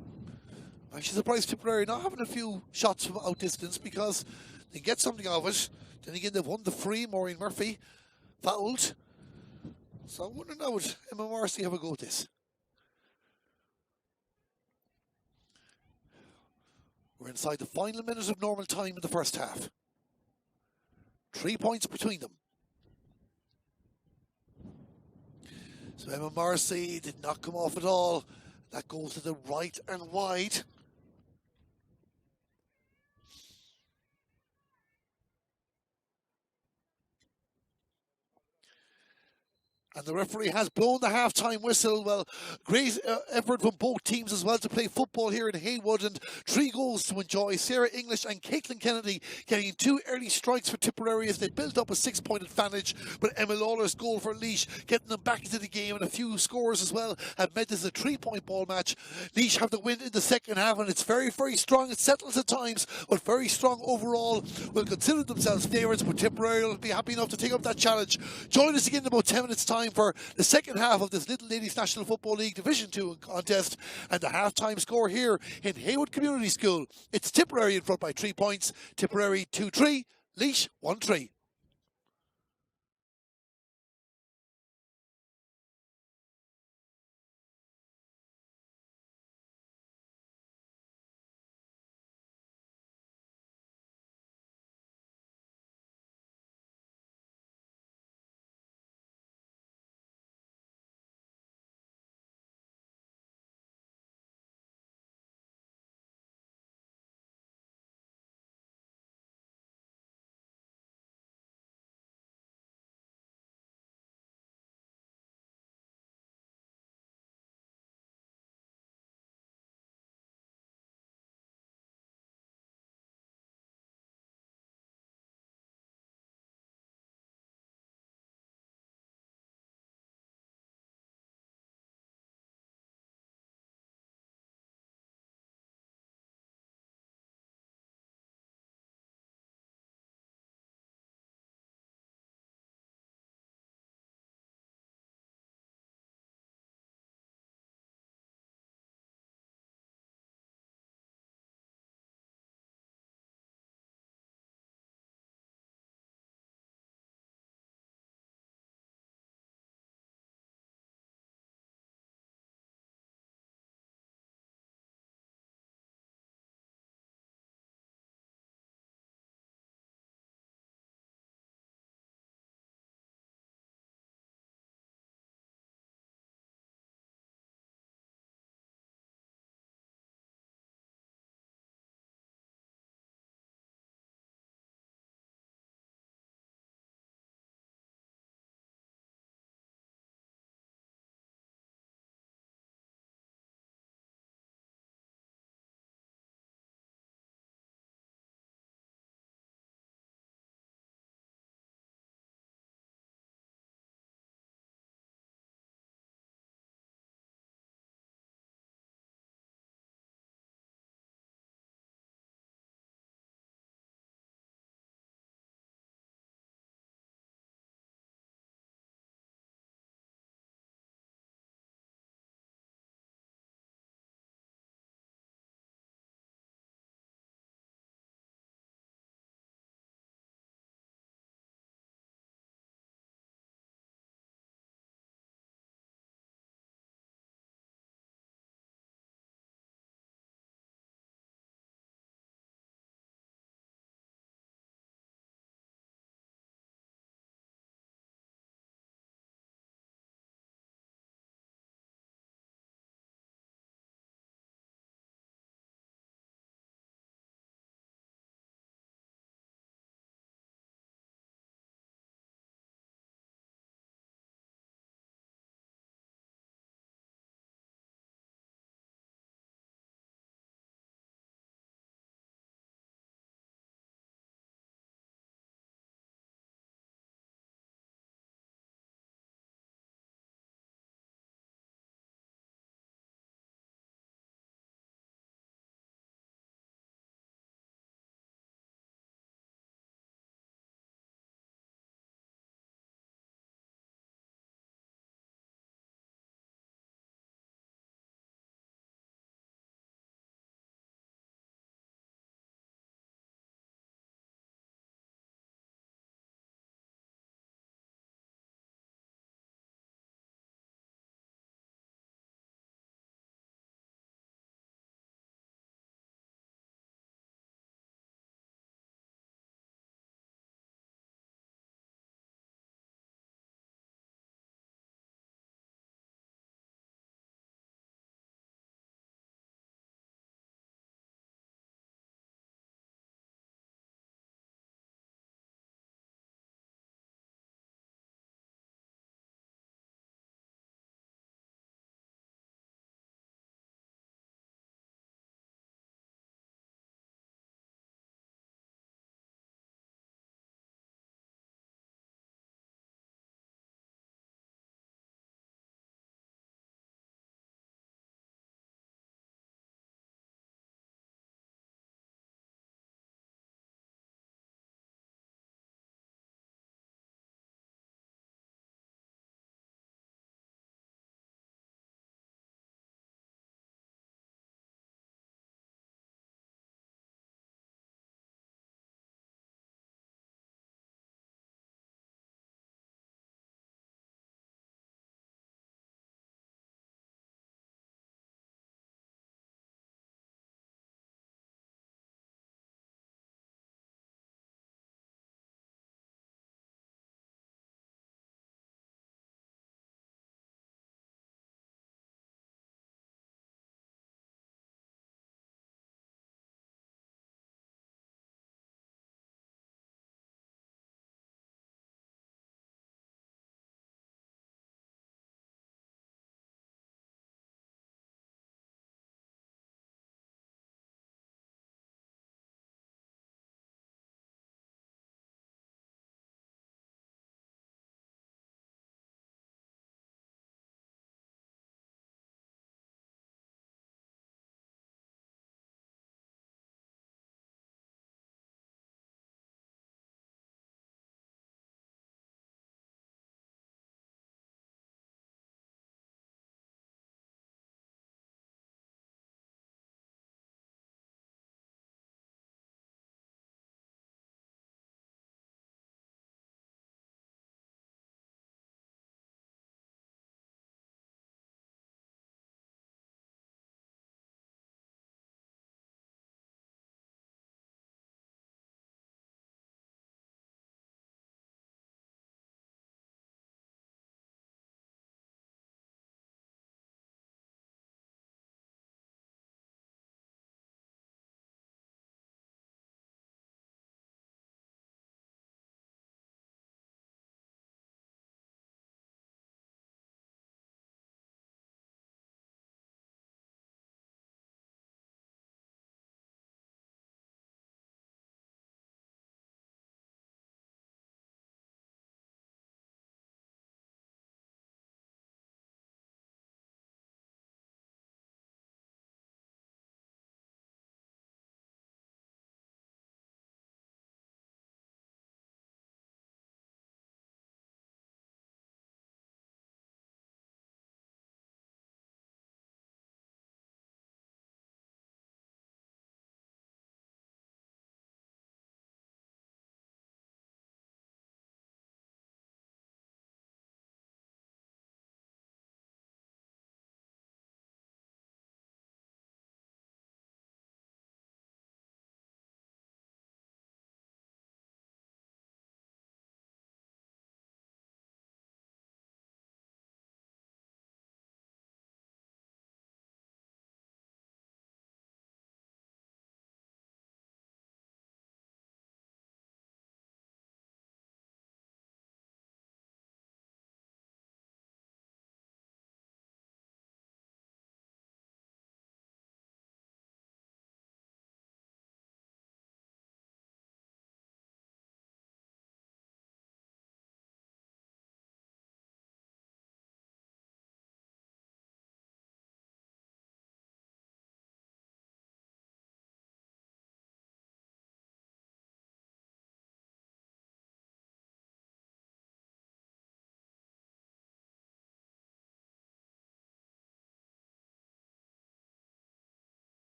I'm actually surprised Tipperary not having a few shots from out distance because they get something out of it. Then again, they've won the free. Maureen Murphy fouled. So I wonder now would Emma Morrissey have a go at this. We're inside the final minute of normal time in the first half. 3 points between them. So Emma Morrissey did not come off at all. That goes to the right and wide. And the referee has blown the half-time whistle. Well, great effort from both teams as well to play football here in Haywood, and 3 goals to enjoy. Sarah English and Caitlin Kennedy getting 2 early strikes for Tipperary as they built up a 6-point advantage. But Emma Lawler's goal for Laois getting them back into the game, and a few scores as well have made this a 3-point ball match. Laois have the win in the second half, and it's very, very strong. It settles at times, but very strong overall. Will consider themselves favourites, but Tipperary will be happy enough to take up that challenge. Join us again in about 10 minutes' time for the second half of this Little Ladies National Football League Division 2 contest, and the half-time score here in Haywood Community School. It's Tipperary in front by 3 points. Tipperary 2-3, Laois 1-3.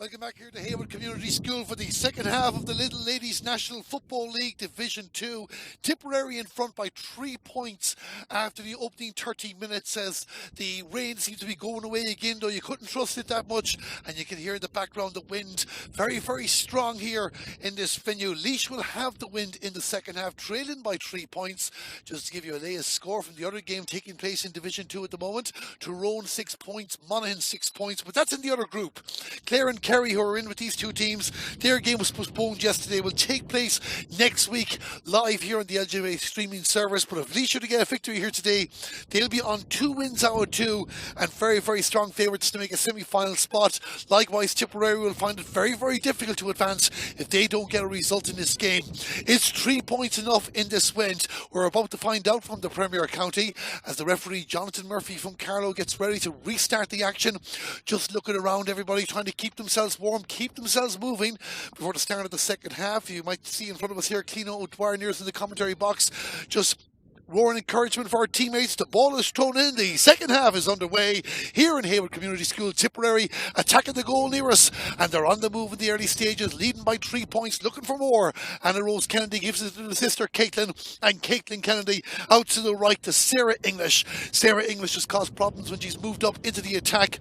Welcome back here to Haywood Community School for the second half of the Little Ladies National Football League Division 2. Tipperary in front by 3 points after the opening 30 minutes as the rain seems to be going away again, though you couldn't trust it that much. And you can hear in the background the wind very, very strong here in this venue. Laois will have the wind in the second half, trailing by 3 points. Just to give you a latest score from the other game taking place in Division 2 at the moment. Tyrone 6 points, Monaghan 6 points, but that's in the other group. Clare and Kerry, who are in with these two teams, their game was postponed yesterday, will take place next week live here on the LGA streaming service. But if Laois are to get a victory here today, they'll be on 2 wins out of 2 and very, very strong favourites to make a semi-final spot. Likewise, Tipperary will find it very, very difficult to advance if they don't get a result in this game. Is 3 points enough in this wind? We're about to find out from the Premier County as the referee Jonathan Murphy from Carlow gets ready to restart the action. Just looking around, everybody trying to keep themselves warm, keep themselves moving before the start of the second half. You might see in front of us here Clino O'Dwyer near us in the commentary box, just roaring encouragement for our teammates. The ball is thrown in. The second half is underway here in Haywood Community School. Tipperary attacking the goal near us, and they're on the move in the early stages, leading by 3 points, looking for more. Anna Rose Kennedy gives it to the sister Caitlin, and Caitlin Kennedy out to the right to Sarah English. Sarah English has caused problems when she's moved up into the attack,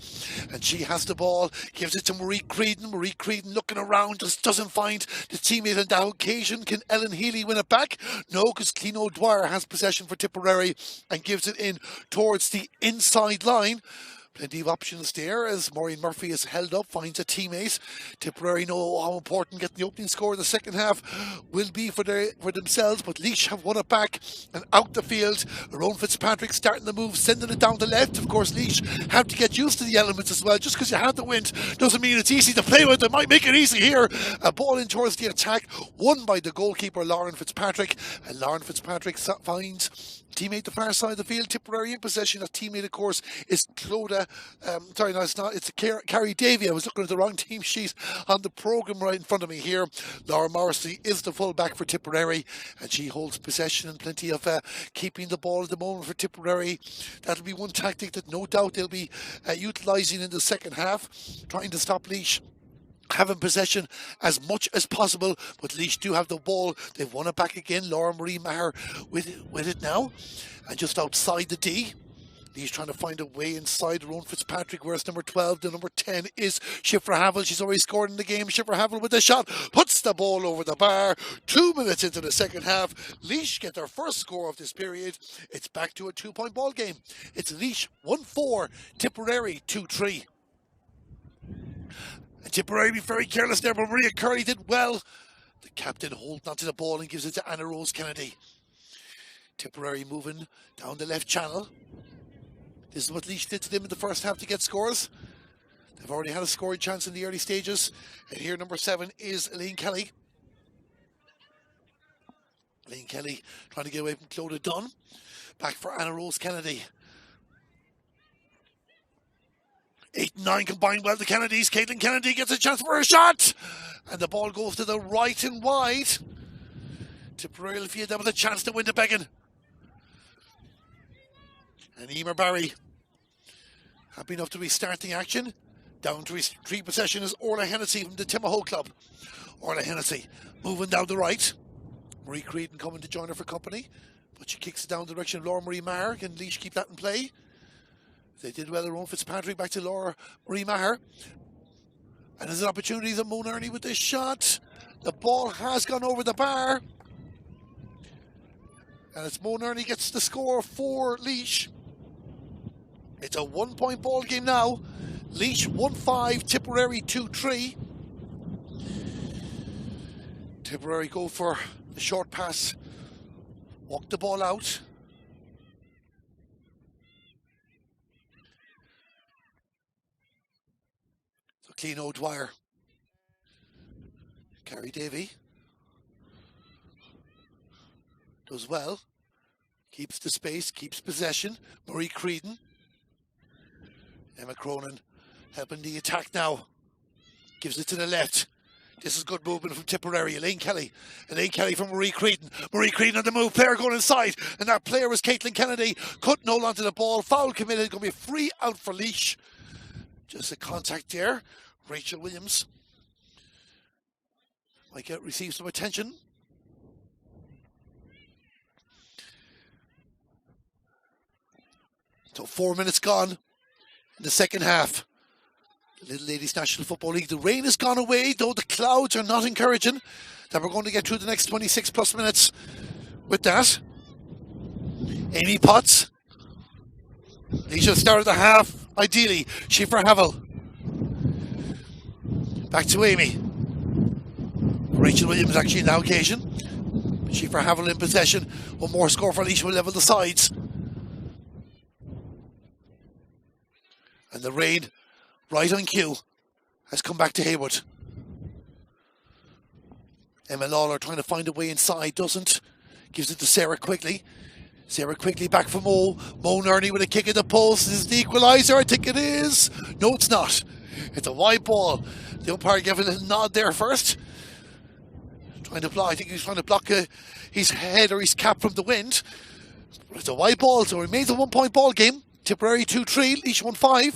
and she has the ball, gives it to Marie Creedon. Marie Creedon looking around, just doesn't find the teammate on that occasion. Can Ellen Healy win it back? No, because Clino O'Dwyer has possession for Tipperary and gives it in towards the inside line. Plenty of options there as Maureen Murphy is held up, finds a teammate. Tipperary know how important getting the opening score in the second half will be for themselves, but Laois have won it back and out the field. Rowan Fitzpatrick starting the move, sending it down the left. Of course, Laois have to get used to the elements as well. Just because you have the wind doesn't mean it's easy to play with. They might make it easy here. A ball in towards the attack, won by the goalkeeper Lauren Fitzpatrick, and Lauren Fitzpatrick finds teammate the far side of the field. Tipperary in possession. That teammate, of course, is Clodagh. Sorry, no, it's not. It's Carrie Davy. I was looking at the wrong team sheet on the programme right in front of me here. Laura Morrissey is the fullback for Tipperary, and she holds possession and plenty of keeping the ball at the moment for Tipperary. That'll be one tactic that no doubt they'll be utilising in the second half, trying to stop Laois having possession as much as possible, but Laois do have the ball. They've won it back again. Laura Marie Maher with it now, and just outside the D. Laois trying to find a way inside Rowan Fitzpatrick, whereas number 12, the number 10 is Shifra Havel. She's already scored in the game. Shifra Havel with the shot, puts the ball over the bar. 2 minutes into the second half, Laois get their first score of this period. It's back to a 2-point ball game. It's Laois 1-4, Tipperary 2-3. And Tipperary be very careless there, but Maria Curley did well. The captain holding onto the ball and gives it to Anna Rose Kennedy. Tipperary moving down the left channel. This is what Laois did to them in the first half to get scores. They've already had a scoring chance in the early stages. And here number 7 is Elaine Kelly. Elaine Kelly trying to get away from Clodagh Dunn. Back for Anna Rose Kennedy. 8 and 9 combined well, the Kennedys. Caitlin Kennedy gets a chance for a shot, and the ball goes to the right and wide. Tipperary feel that was a chance to win the begging. And Emer Barry happy enough to restart the action. Down to his 3 possession is Orla Hennessy from the Timahoe Club. Orla Hennessy moving down the right. Marie Creedon coming to join her for company, but she kicks it down the direction of Laura Marie Maher. Can Laois keep that in play? They did well. Rowan Fitzpatrick back to Laura Marie Maher. And there's an opportunity that Moan Ernie with this shot. The ball has gone over the bar. And it's Moan Ernie gets the score for Laois. It's a 1-point ball game now. Laois 1-5, Tipperary 2-3. Tipperary go for the short pass. Walk the ball out. Clino O'Dwyer. Carrie Davy does well. Keeps the space, keeps possession. Marie Creedon. Emma Cronin helping the attack now. Gives it to the left. This is good movement from Tipperary. Elaine Kelly. Elaine Kelly from Marie Creedon. Marie Creedon on the move. Player going inside. And that player is Caitlin Kennedy. Couldn't hold onto the ball. Foul committed. Going to be a free out for Laois. Just a contact there. Rachel Williams might receive some attention. So 4 minutes gone in the second half. The Little Ladies National Football League. The rain has gone away, though the clouds are not encouraging that we're going to get through the next 26 plus minutes with that. Amy Potts. They should start the half, ideally. Schiffer Havel. Back to Amy. Rachel Williams actually in the occasion. Schiffer Havel in possession. One more score for Laois will level the sides. And the rain, right on cue, has come back to Haywood. Emma Lawler trying to find a way inside, doesn't. Gives it to Sarah Quigley. Sarah Quigley back for Mo. Mo Nerney with a kick at the post. This is the equaliser. I think it is. No, it's not. It's a wide ball. The umpire gave a little nod there first. Trying to block. I think he's trying to block his head or his cap from the wind. But it's a wide ball, so it remains a 1 point ball game. Tipperary 2-3, Laois 1-5. I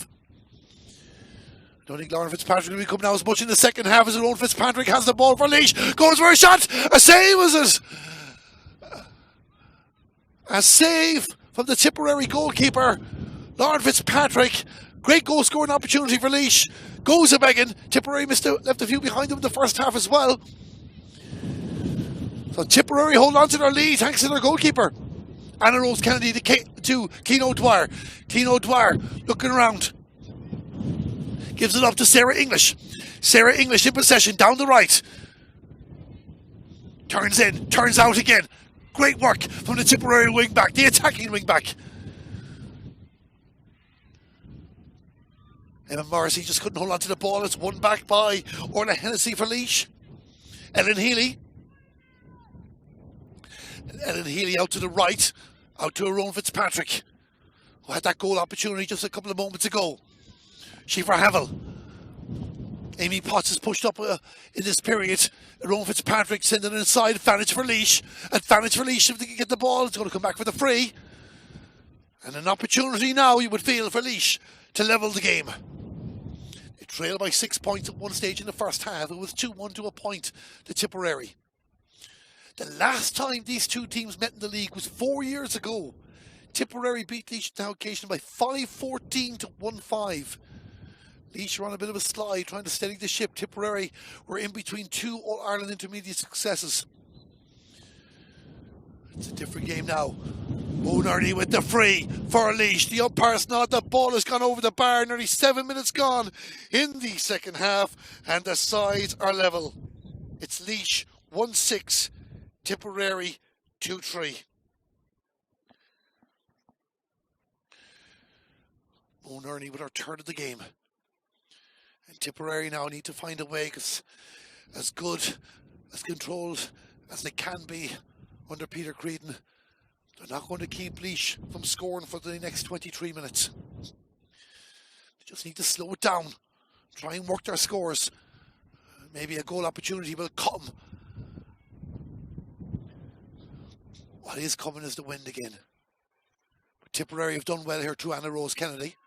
don't think Lauren Fitzpatrick will be coming out as much in the second half as Lauren Fitzpatrick has the ball for Laois. Goes for a shot. A save, was it? A save from the Tipperary goalkeeper, Lauren Fitzpatrick. Great goal scoring opportunity for Laois. Goes a begging. Tipperary left a few behind them in the first half as well. So Tipperary hold on to their lead thanks to their goalkeeper. Anna Rose Kennedy to Keane O'Dwyer. Keane O'Dwyer looking around. Gives it up to Sarah English. Sarah English in possession down the right. Turns in, turns out again. Great work from the Tipperary wing back, the attacking wing back. Emma Morrissey just couldn't hold on to the ball. It's won back by Orla Hennessy for Laois. Ellen Healy. Ellen Healy out to the right, out to Rowan Fitzpatrick, who had that goal opportunity just a couple of moments ago. Schiffer Havel. Amy Potts is pushed up in this period. Rowan Fitzpatrick sending it inside. Fanage for Laois. And Fanage for Laois, if they can get the ball, it's going to come back for the free. And an opportunity now, you would feel, for Laois to level the game. They trailed by 6 points at one stage in the first half. It was 2-1 to a point to Tipperary. The last time these two teams met in the league was 4 years ago. Tipperary beat Laois on occasion by 5-14 to 1-5. Laois were on a bit of a slide trying to steady the ship. Tipperary were in between two All-Ireland intermediate successes. It's a different game now. Mo Nerney with the free for Laois. The umpire's nod. The ball has gone over the bar. Nearly 7 minutes gone in the second half, and the sides are level. It's Laois 1-6, Tipperary 2-3. Mo Nerney with her third of the game. And Tipperary now need to find a way, because as good, as controlled as they can be under Peter Creedon, they're not going to keep Laois from scoring for the next 23 minutes. They just need to slow it down, try and work their scores. Maybe a goal opportunity will come. What is coming is the wind again. But Tipperary have done well here through Anna Rose Kennedy.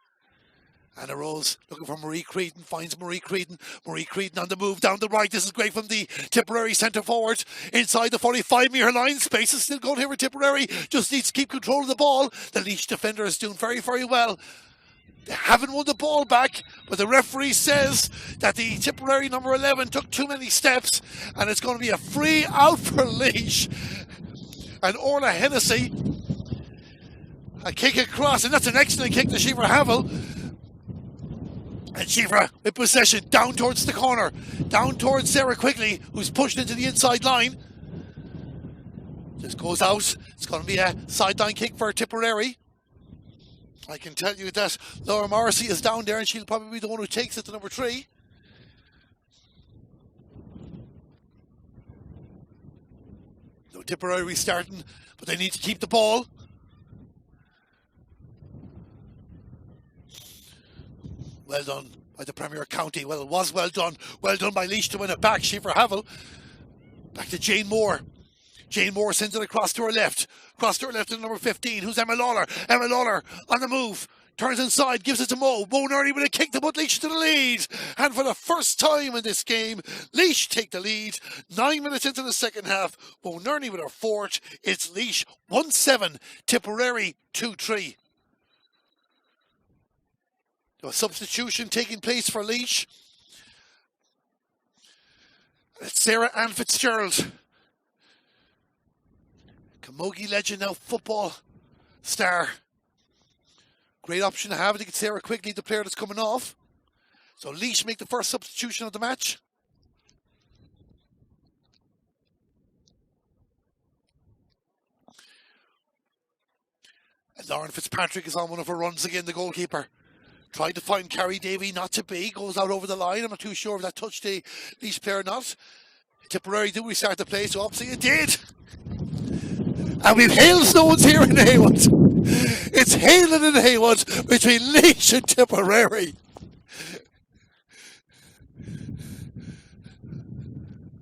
Anna Rose looking for Marie Creedon, finds Marie Creedon. Marie Creedon on the move down the right. This is great from the Tipperary centre forward. Inside the 45-metre line. Space is still going here with Tipperary. Just needs to keep control of the ball. The Laois defender is doing very, very well. They haven't won the ball back, but the referee says that the Tipperary number 11 took too many steps, and it's going to be a free out for Laois. And Orla Hennessy, a kick across, and that's an excellent kick to Schiffer Havel. And Schiffer with possession down towards the corner, down towards Sarah Quigley, who's pushed into the inside line. Just goes out. It's going to be a sideline kick for Tipperary. I can tell you that Laura Morrissey is down there, and she'll probably be the one who takes it to number 3. No, Tipperary restarting, but they need to keep the ball. Well done by the Premier County. Well, it was well done. Well done by Laois to win it back. Schiffer Havel. Back to Jane Moore. Jane Moore sends it across to her left. Across to her left to number 15. Who's Emma Lawler? Emma Lawler on the move. Turns inside, gives it to Mo. Mo Nerney with a kick to put Laois to the lead. And for the first time in this game, Laois take the lead. 9 minutes into the second half, Mo Nerney with her fourth. It's Laois 1-7, Tipperary 2-3. A substitution taking place for Laois. It's Sarah Ann Fitzgerald. Camogie legend, now football star. Great option to have. I think it's Sarah Quigley, the player that's coming off. So Laois make the first substitution of the match. And Lauren Fitzpatrick is on one of her runs again, the goalkeeper. Tried to find Carrie Davey, not to be. Goes out over the line. I'm not too sure if that touched the Laois player or not. Tipperary do restart the play, so obviously it did. And we've hailstones here in Haywood. It's hailing in Haywood between Laois and Tipperary.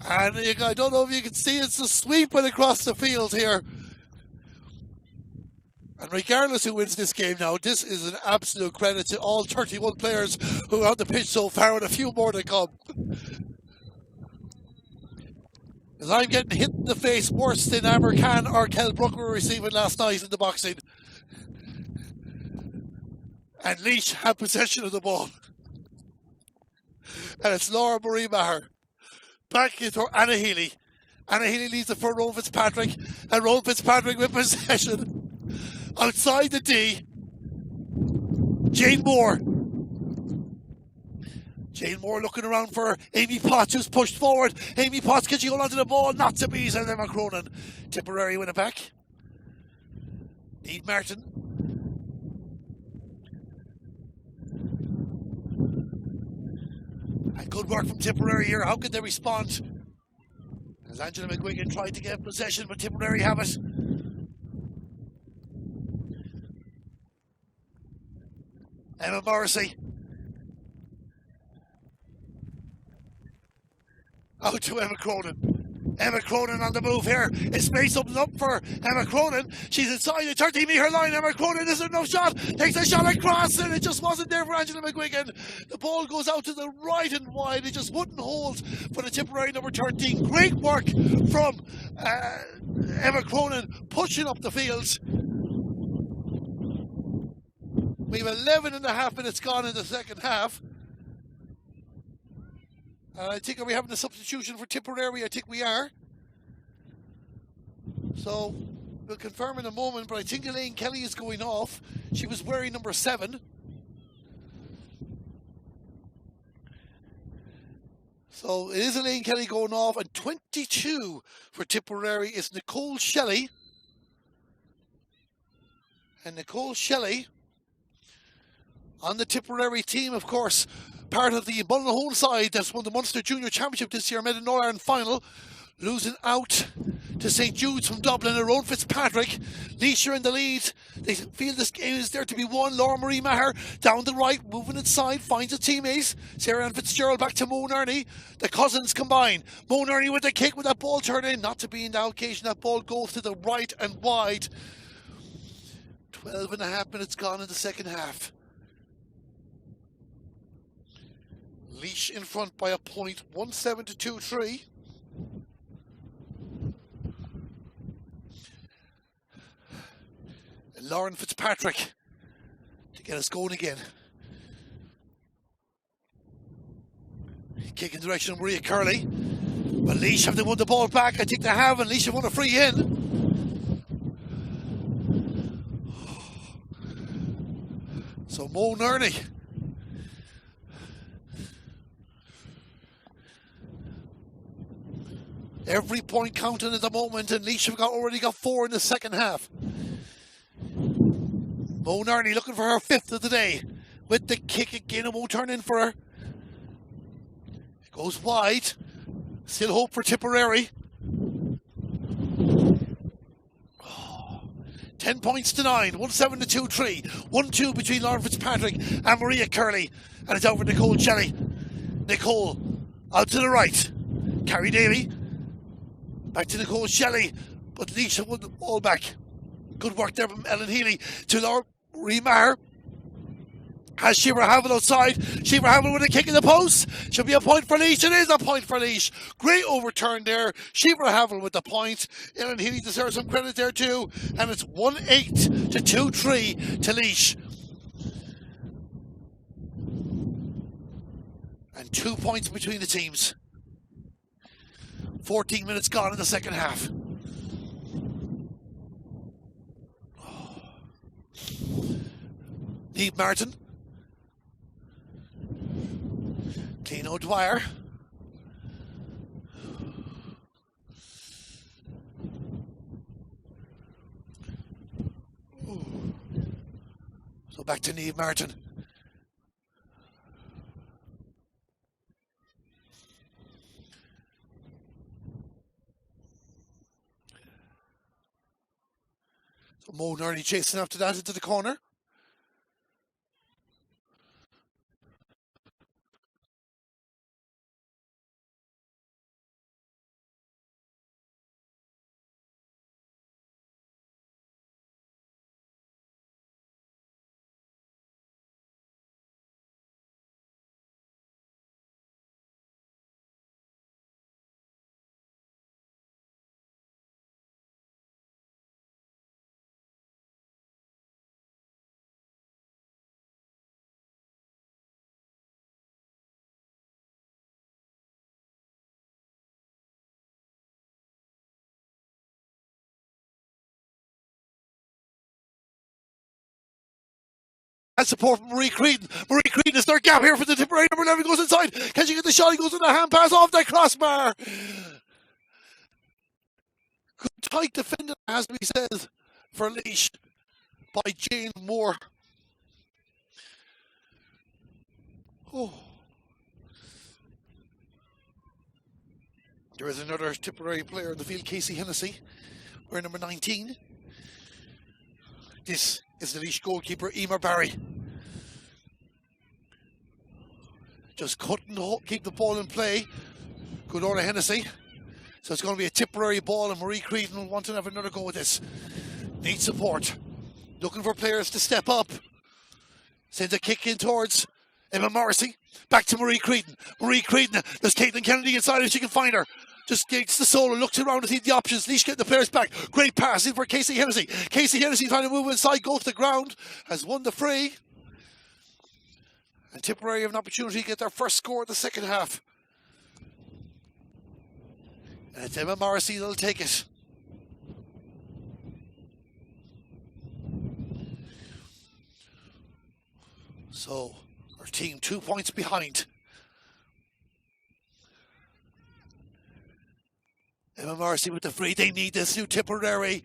And I don't know if you can see, it's a sweeping across the field here. And regardless who wins this game now, this is an absolute credit to all 31 players who are on the pitch so far, and a few more to come. As I'm getting hit in the face worse than Amber Khan or Kel Brook were receiving last night in the boxing. And Laois had possession of the ball. And it's Laura Marie Maher. Back into Anna Healy. Anna Healy leaves it for Rowan Fitzpatrick. And Rowan Fitzpatrick with possession. Outside the D. Jane Moore. Jane Moore looking around for Amy Potts, who's pushed forward. Amy Potts, can she hold on to the ball? Not to be, and then Emma Cronin. Tipperary win it back. Need Martin. And good work from Tipperary here. How can they respond? As Angela McGuigan tried to get possession, but Tipperary have it. Emma Morrissey. Out to Emma Cronin. Emma Cronin on the move here. It's space opens up for Emma Cronin. She's inside the 13-metre line. Emma Cronin isn't enough shot. Takes a shot across, and it just wasn't there for Angela McGuigan. The ball goes out to the right and wide. It just wouldn't hold for the Tipperary number 13. Great work from Emma Cronin pushing up the field. We have 11 and a half minutes gone in the second half. I think, are we having a substitution for Tipperary? I think we are. So, we'll confirm in a moment, but I think Elaine Kelly is going off. She was wearing number 7. So, it is Elaine Kelly going off, and 22 for Tipperary is Nicole Shelley. And Nicole Shelley on the Tipperary team, of course, part of the Mullinahone side that's won the Munster Junior Championship this year, made an All-Ireland final, losing out to St. Jude's from Dublin. And Rowan Fitzpatrick, Laois are in the lead. They feel this game is there to be won. Laura Marie Maher down the right, moving inside, finds a teammate. Sarah Ann Fitzgerald back to Mo Nerney. The cousins combine. Mo Nerney with the kick, with that ball turned in. Not to be in the occasion, that ball goes to the right and wide. 12 and a half minutes gone in the second half. Laois in front by a point, 1-7 to 2-3. And Lauren Fitzpatrick to get us going again. Kick in the direction of Maria Curley. But Laois, have they won the ball back? I think they have, and Laois have won a free in. So Mo Nerney. Every point counting at the moment, and Laois have already got 4 in the second half. Mo Nerney looking for her 5th of the day. With the kick again, it won't turn in for her. It goes wide. Still hope for Tipperary. 10 points to 9, 1-7 to 2-3. 1-2 between Lauren Fitzpatrick and Maria Curley. And it's over Nicole Shelley. Nicole out to the right. Carrie Davey. Back to Nicole Shelley, but Laois won the ball back. Good work there from Ellen Healy to Laura Marie Maher. Has Shiver Havel outside. Shiver Havel with a kick in the post. Should be a point for Laois. It is a point for Laois. Great overturn there. Shiver Havel with the point. Aaron Healy deserves some credit there too. And it's 1-8 to 2-3 to Laois. And 2 points between the teams. 14 minutes gone in the second half. Niamh Martin. Clean O'Dwyer. So back to Niamh Martin. So Mo nearly chasing after that into the corner. And support from Marie Creedon. Marie Creedon is their gap here for the Tipperary. Number 11 goes inside. Can she get the shot? He goes with a hand pass off the crossbar. Good tight defending, as we said, for Laois by Jane Moore. Oh. There is another Tipperary player in the field, Casey Hennessy, wearing number 19. This is the Laois goalkeeper, Emer Barry. Just couldn't keep the ball in play. Good on Hennessy. So it's going to be a Tipperary ball, and Marie Creedon will want to have another go with this. Needs support. Looking for players to step up. Sends a kick in towards Emma Morrissey. Back to Marie Creedon. Marie Creedon. There's Caitlin Kennedy inside if she can find her. Just gets the solo, looks around to see the options. Laois getting the players back. Great pass in for Casey Hennessy. Casey Hennessy trying to move inside, go to the ground. Has won the fray. And Tipperary have an opportunity to get their first score in the second half. And it's Emma Morrissey that'll take it. So, our team 2 points behind. Emma Morrissey with the free. They need this new Tipperary.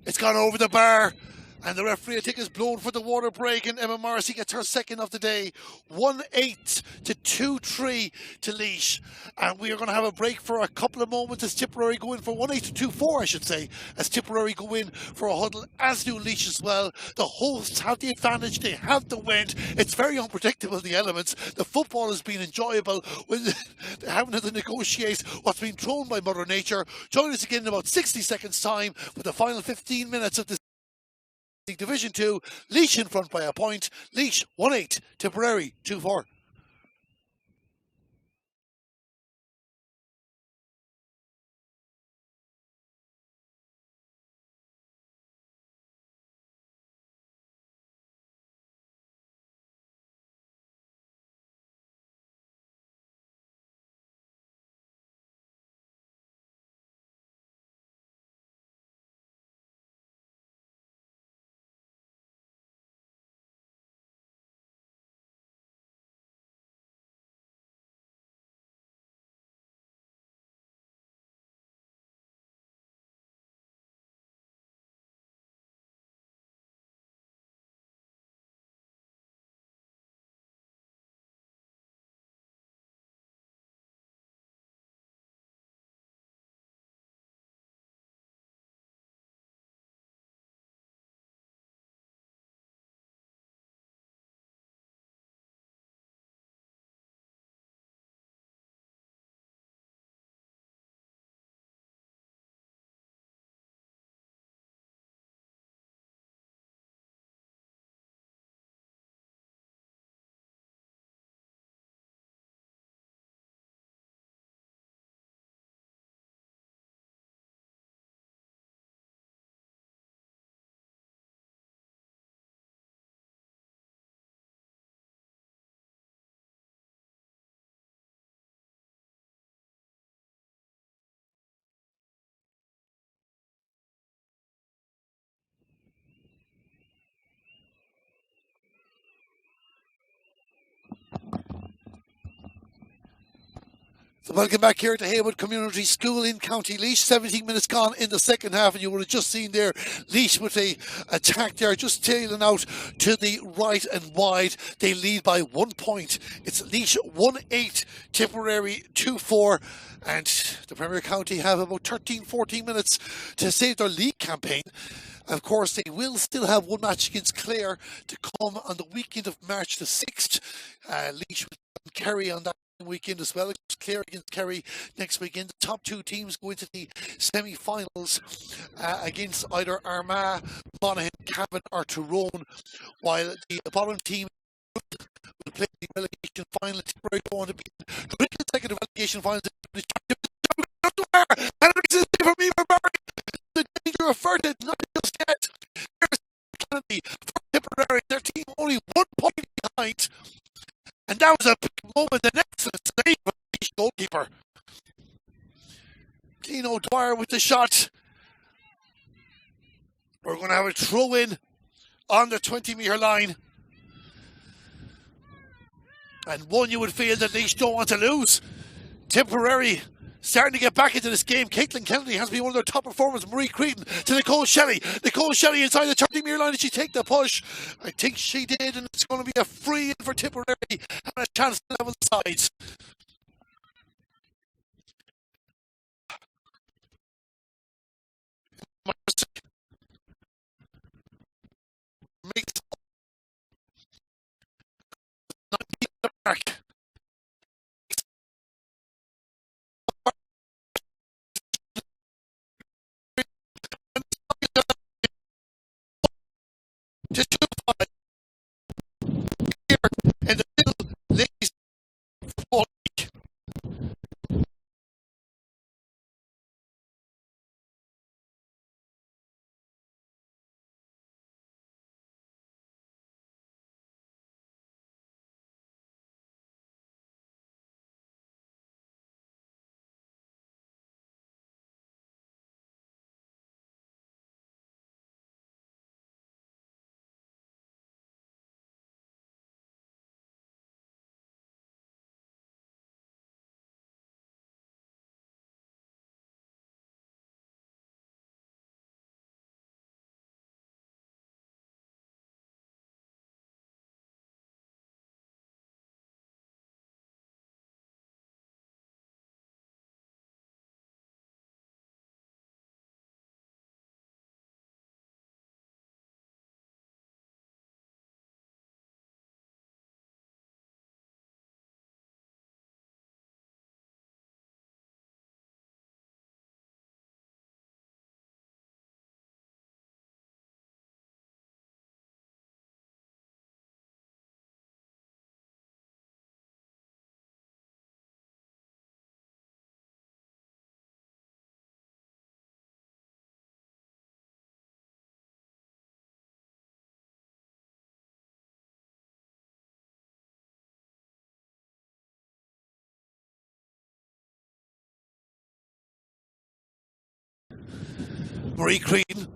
It's gone over the bar. And the referee, I think, is blown for the water break. And Emma Morrissey gets her second of the day. 1-8 to 2-3 to Laois. And we are going to have a break for a couple of moments as Tipperary go in for 1-8 to 2-4, I should say. As Tipperary go in for a huddle, as do Laois as well. The hosts have the advantage. They have the wind. It's very unpredictable, the elements. The football has been enjoyable with having to negotiate what's been thrown by Mother Nature. Join us again in about 60 seconds' time for the final 15 minutes of this Division 2, Laois in front by a point. Laois 1-8, Tipperary 2-4. So welcome back here to Haywood Community School in County Laois. 17 minutes gone in the second half, and you would have just seen there Laois with a attack there, just tailing out to the right and wide. They lead by 1 point. It's Laois 1-8, Tipperary 2-4, and the Premier County have about 13-14 minutes to save their league campaign. Of course, they will still have one match against Clare to come on the weekend of March the 6th. Laois will carry on that weekend as well. Clare against Kerry next weekend. The top two teams go into the semi-finals against either Armagh, Monaghan, Cavan or Tyrone, while the bottom team will play the relegation final. Tipperary going to be the consecutive relegation finals. And it's for me, the danger averted, not just yet. Here's Kennedy for Tipperary. Their team only 1 point behind. And that was a big moment, an excellent save of the goalkeeper. Dean O'Dwyer with the shot. We're going to have a throw in on the 20-metre line. And one you would feel that Laois don't want to lose. Tipperary starting to get back into this game. Caitlin Kennedy has been one of their top performers. Marie Creedon to Nicole Shelley. Nicole Shelley inside the 30-metre line. Did she take the push? I think she did, and it's going to be a free in for Tipperary and a chance to level the sides. Makes the mark. To 2-5 here in the middle Laois football league. Marie Creedon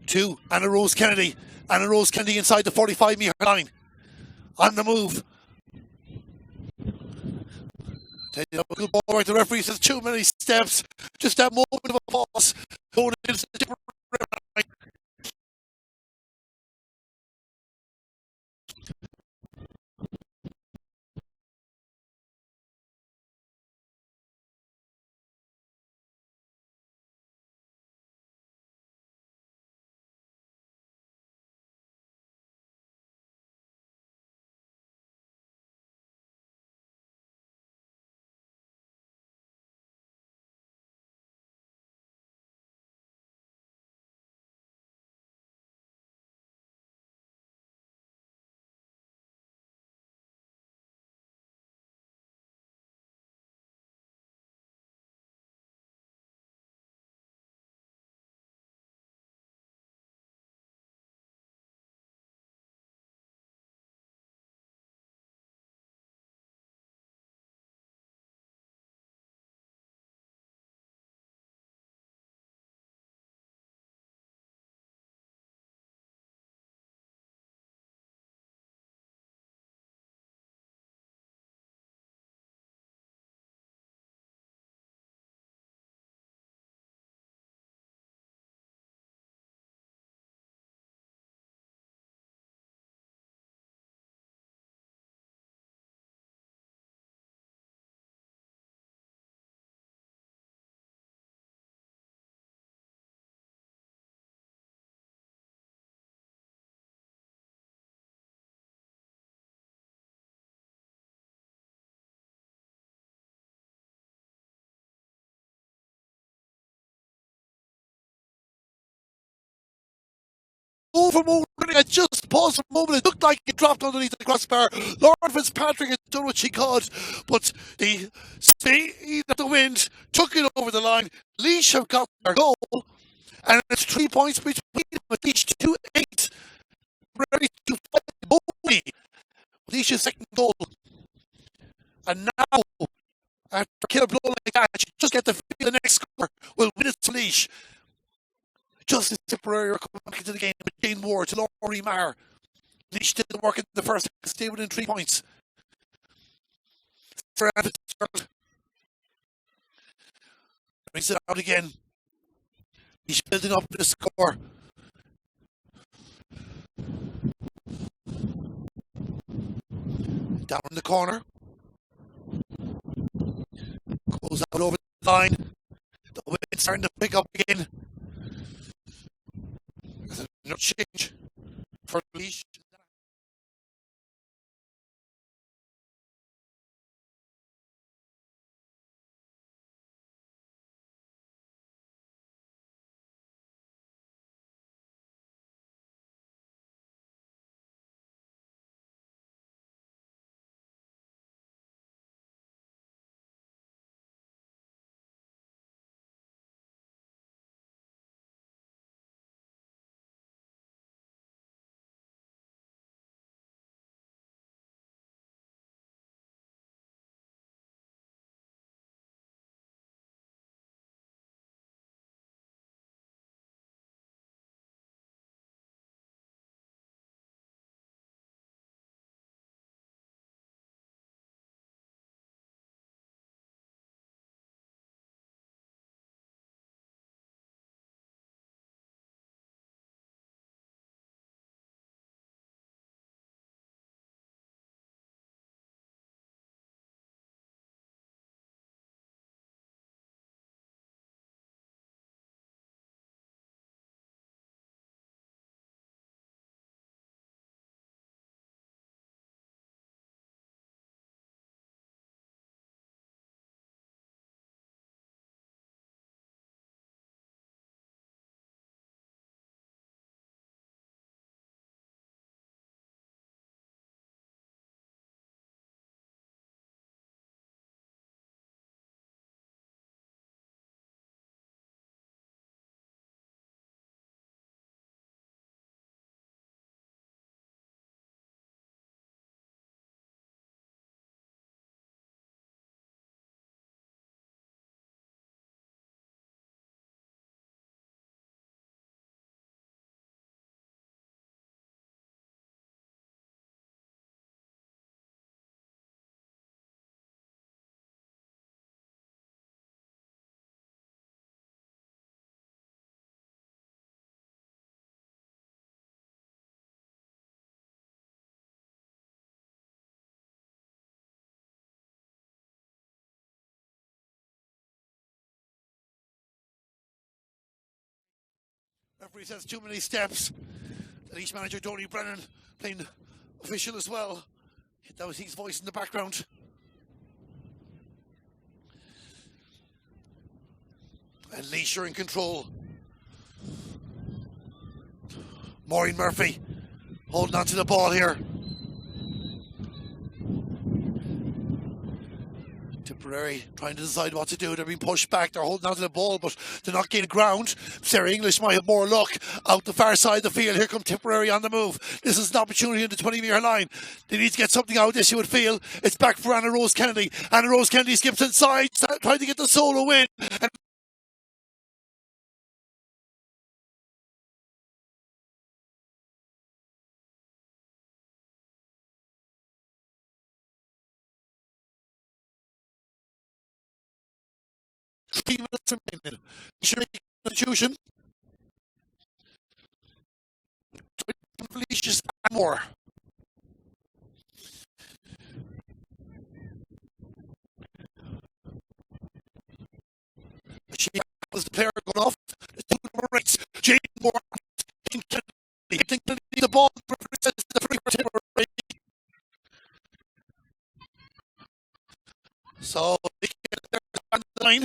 to Anna Rose Kennedy. Anna Rose Kennedy inside the 45-metre line. On the move. Taking up a good ball right. The referee says too many steps. Just that moment of a pause. Going into the Tipperary line. from O'Reilly had just paused for a moment. It looked like it dropped underneath the crossbar. Lauren Fitzpatrick had done what she could, but the speed of the wind took it over the line. Laois have got their goal, and it's 3 points between them. Laois 2-8. Ready to fight Bowley. Laois's second goal. And now, after a kill blow like that, you just get to feel the next score will win it to Laois. Just as Tipperary are coming back into the game with Jane Ward to Laurie Maher. Laois did the work in the first half to stay within 3 points. For Fitzgerald. Brings it out again. He's building up the score. Down in the corner. Goes out over the line. The wind's starting to pick up again. There's no change for Laois. Referee says too many steps. The Laois manager, Tony Brennan, playing official as well. That was his voice in the background. And Laois are in control. Maureen Murphy holding on to the ball here. Tipperary trying to decide what to do. They're being pushed back. They're holding on to the ball, but they're not gaining ground. Sarah English might have more luck out the far side of the field. Here come Tipperary on the move. This is an opportunity in the 20-metre line. They need to get something out of this, you would feel. It's back for Anna Rose Kennedy. Anna Rose Kennedy skips inside, trying to get the solo win. And three minutes remaining. Substitution. Felicia's more. She was the player going off. The two number 8, Jane Moore. I think the ball represents the free for Tipperary. So they get there on the line.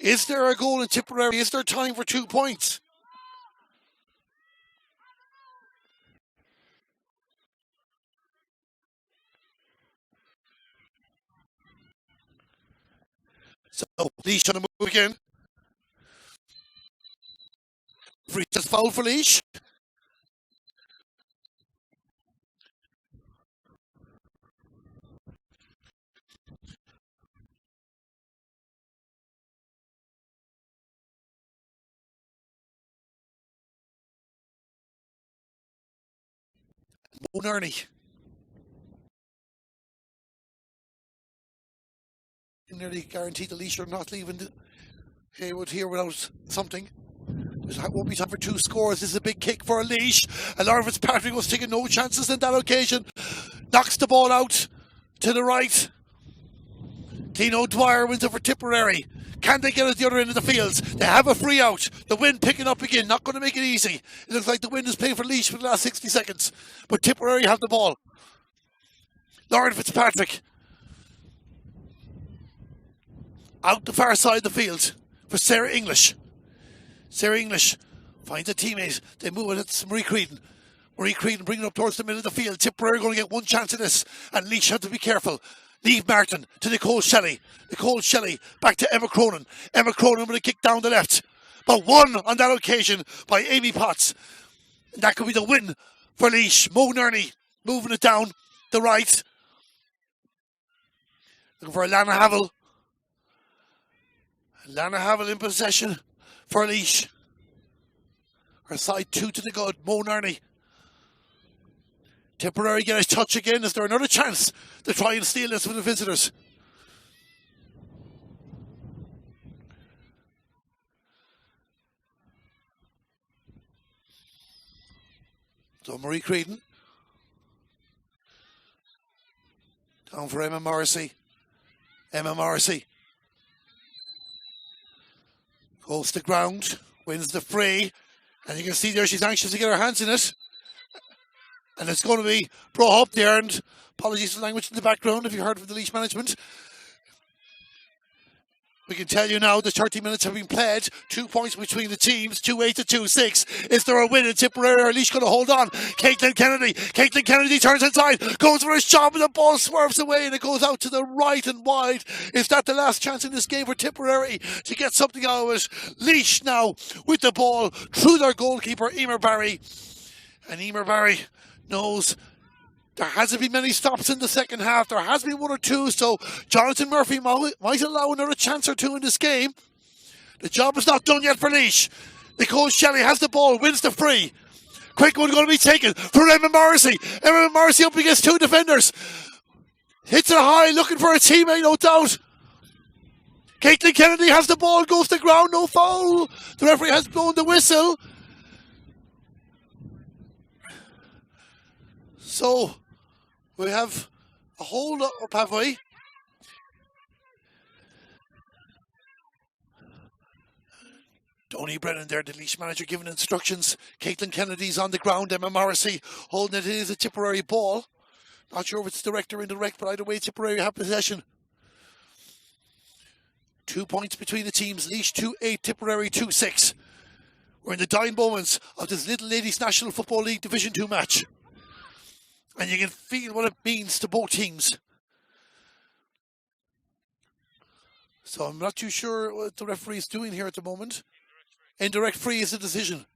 Is there a goal in Tipperary? Is there time for 2 points? So Laois on the move again. Free says foul for Laois. O'Nerney. Nearly guaranteed the Laois are not leaving Haywood here without something. There won't be time for 2 scores. This is a big kick for Laois. And Laura Fitzpatrick was taking no chances in that occasion. Knocks the ball out to the right. Tino Dwyer wins it for Tipperary. Can they get at the other end of the field? They have a free out. The wind picking up again. Not going to make it easy. It looks like the wind is playing for Laois for the last 60 seconds. But Tipperary have the ball. Lauren Fitzpatrick. Out the far side of the field for Sarah English. Sarah English finds a teammate. They move it to Marie Creedon. Marie Creedon bringing it up towards the middle of the field. Tipperary going to get one chance of this. And Laois have to be careful. Niamh Martin to Nicole Shelley. Nicole Shelley back to Emma Cronin. Emma Cronin with a kick down the left. But one on that occasion by Amy Potts. And that could be the win for Laois. Mo Nerney moving it down the right. Looking for Lana Havel. Lana Havel in possession for Laois. Her side 2 to the good. Mo Nerney. Tipperary get a touch again. Is there another chance to try and steal this for the visitors? So Marie Creedon. Down for Emma Morrissey. Emma Morrissey. Goes to ground. Wins the free. And you can see there she's anxious to get her hands in it. And it's going to be brought up there, and apologies for the language in the background if you heard from the Laois management. We can tell you now the 30 minutes have been played. 2 points between the teams, 2-8 to 2-6. Is there a win in Tipperary? Are Laois going to hold on? Caitlin Kennedy. Caitlin Kennedy turns inside, goes for a shot, and the ball swerves away, and it goes out to the right and wide. Is that the last chance in this game for Tipperary to get something out of it? Laois now with the ball through their goalkeeper, Emer Barry. And Emer Barry knows there hasn't been many stops in the second half. There has been 1 or 2, so Jonathan Murphy might allow another chance or 2 in this game. The job is not done yet for Laois. Nicole Shelley has the ball, wins the free. Quick one going to be taken for Emma Morrissey. Emma Morrissey up against 2 defenders. Hits it high, looking for a teammate, no doubt. Caitlin Kennedy has the ball, goes to the ground, no foul. The referee has blown the whistle. So, we have a hold up, have we? Tony Brennan there, the Laois manager, giving instructions. Caitlin Kennedy's on the ground. Emma Morrissey holding it. It is a Tipperary ball. Not sure if it's direct or indirect, but either way, Tipperary have possession. 2 points between the teams. Laois 2-8, Tipperary 2-6. We're in the dying moments of this Little Ladies National Football League Division 2 match. And you can feel what it means to both teams. So I'm not too sure what the referee is doing here at the moment. Indirect free is the decision.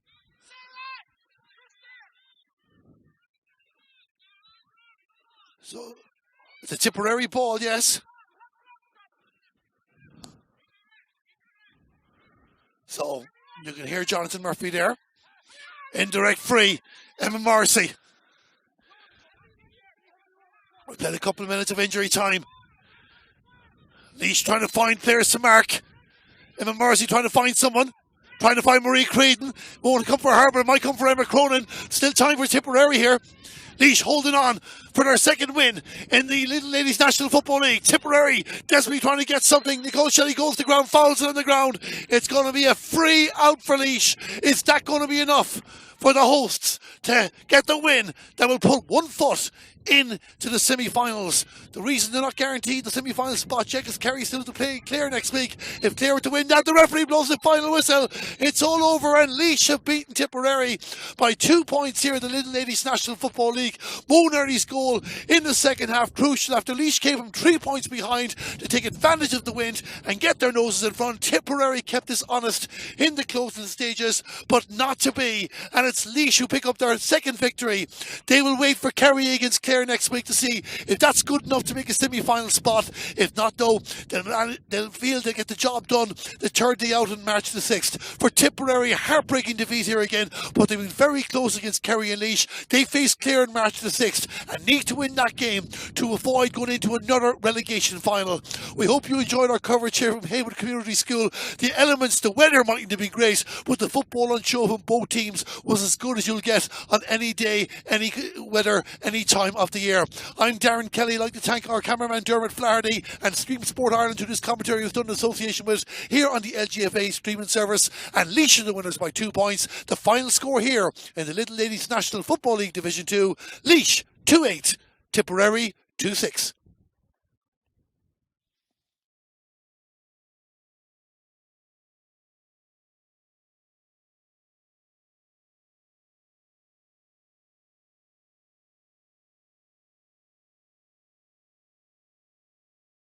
So it's a Tipperary ball, yes. So you can hear Jonathan Murphy there. Indirect free. Emma Morrissey. We've played a couple of minutes of injury time. Laois trying to find players to mark. Emma Morrissey trying to find someone. Trying to find Marie Creedon. Won't come for her, but it might come for Emma Cronin. Still time for Tipperary here. Laois holding on for their second win in the Little Ladies National Football League. Tipperary desperately trying to get something. Nicole Shelley goes to the ground, fouls it on the ground. It's going to be a free out for Laois. Is that going to be enough for the hosts to get the win that will put one foot into the semi-finals? The reason they're not guaranteed the semi-final spot check is Kerry still to play Clare next week. If Clare were to win that, the referee blows the final whistle. It's all over, and Laois have beaten Tipperary by 2 points here in the Little Ladies National Football League. Mo Nerdy's goal in the second half crucial after Laois came from 3 points behind to take advantage of the wind and get their noses in front. Tipperary kept this honest in the closing stages, but not to be, and it's Laois who pick up their second victory. They will wait for Kerry against Clare next week to see if that's good enough to make a semi-final spot. If not, though, they'll feel they get the job done the third day out on March the 6th. For Tipperary, a heartbreaking defeat here again, but they've been very close against Kerry and Laois. They face Clare on March the 6th and need to win that game to avoid going into another relegation final. We hope you enjoyed our coverage here from Haywood Community School. The elements, the weather mightn't have been great, but the football on show from both teams was as good as you'll get on any day, any weather, any time of the year. I'm Darren Kelly. I'd like to thank our cameraman Dermot Flaherty and Stream Sport Ireland, who this commentary was done in association with here on the LGFA streaming service. And Laois are the winners by 2 points. The final score here in the Little Ladies National Football League Division 2, Laois 2-8, Tipperary 2-6.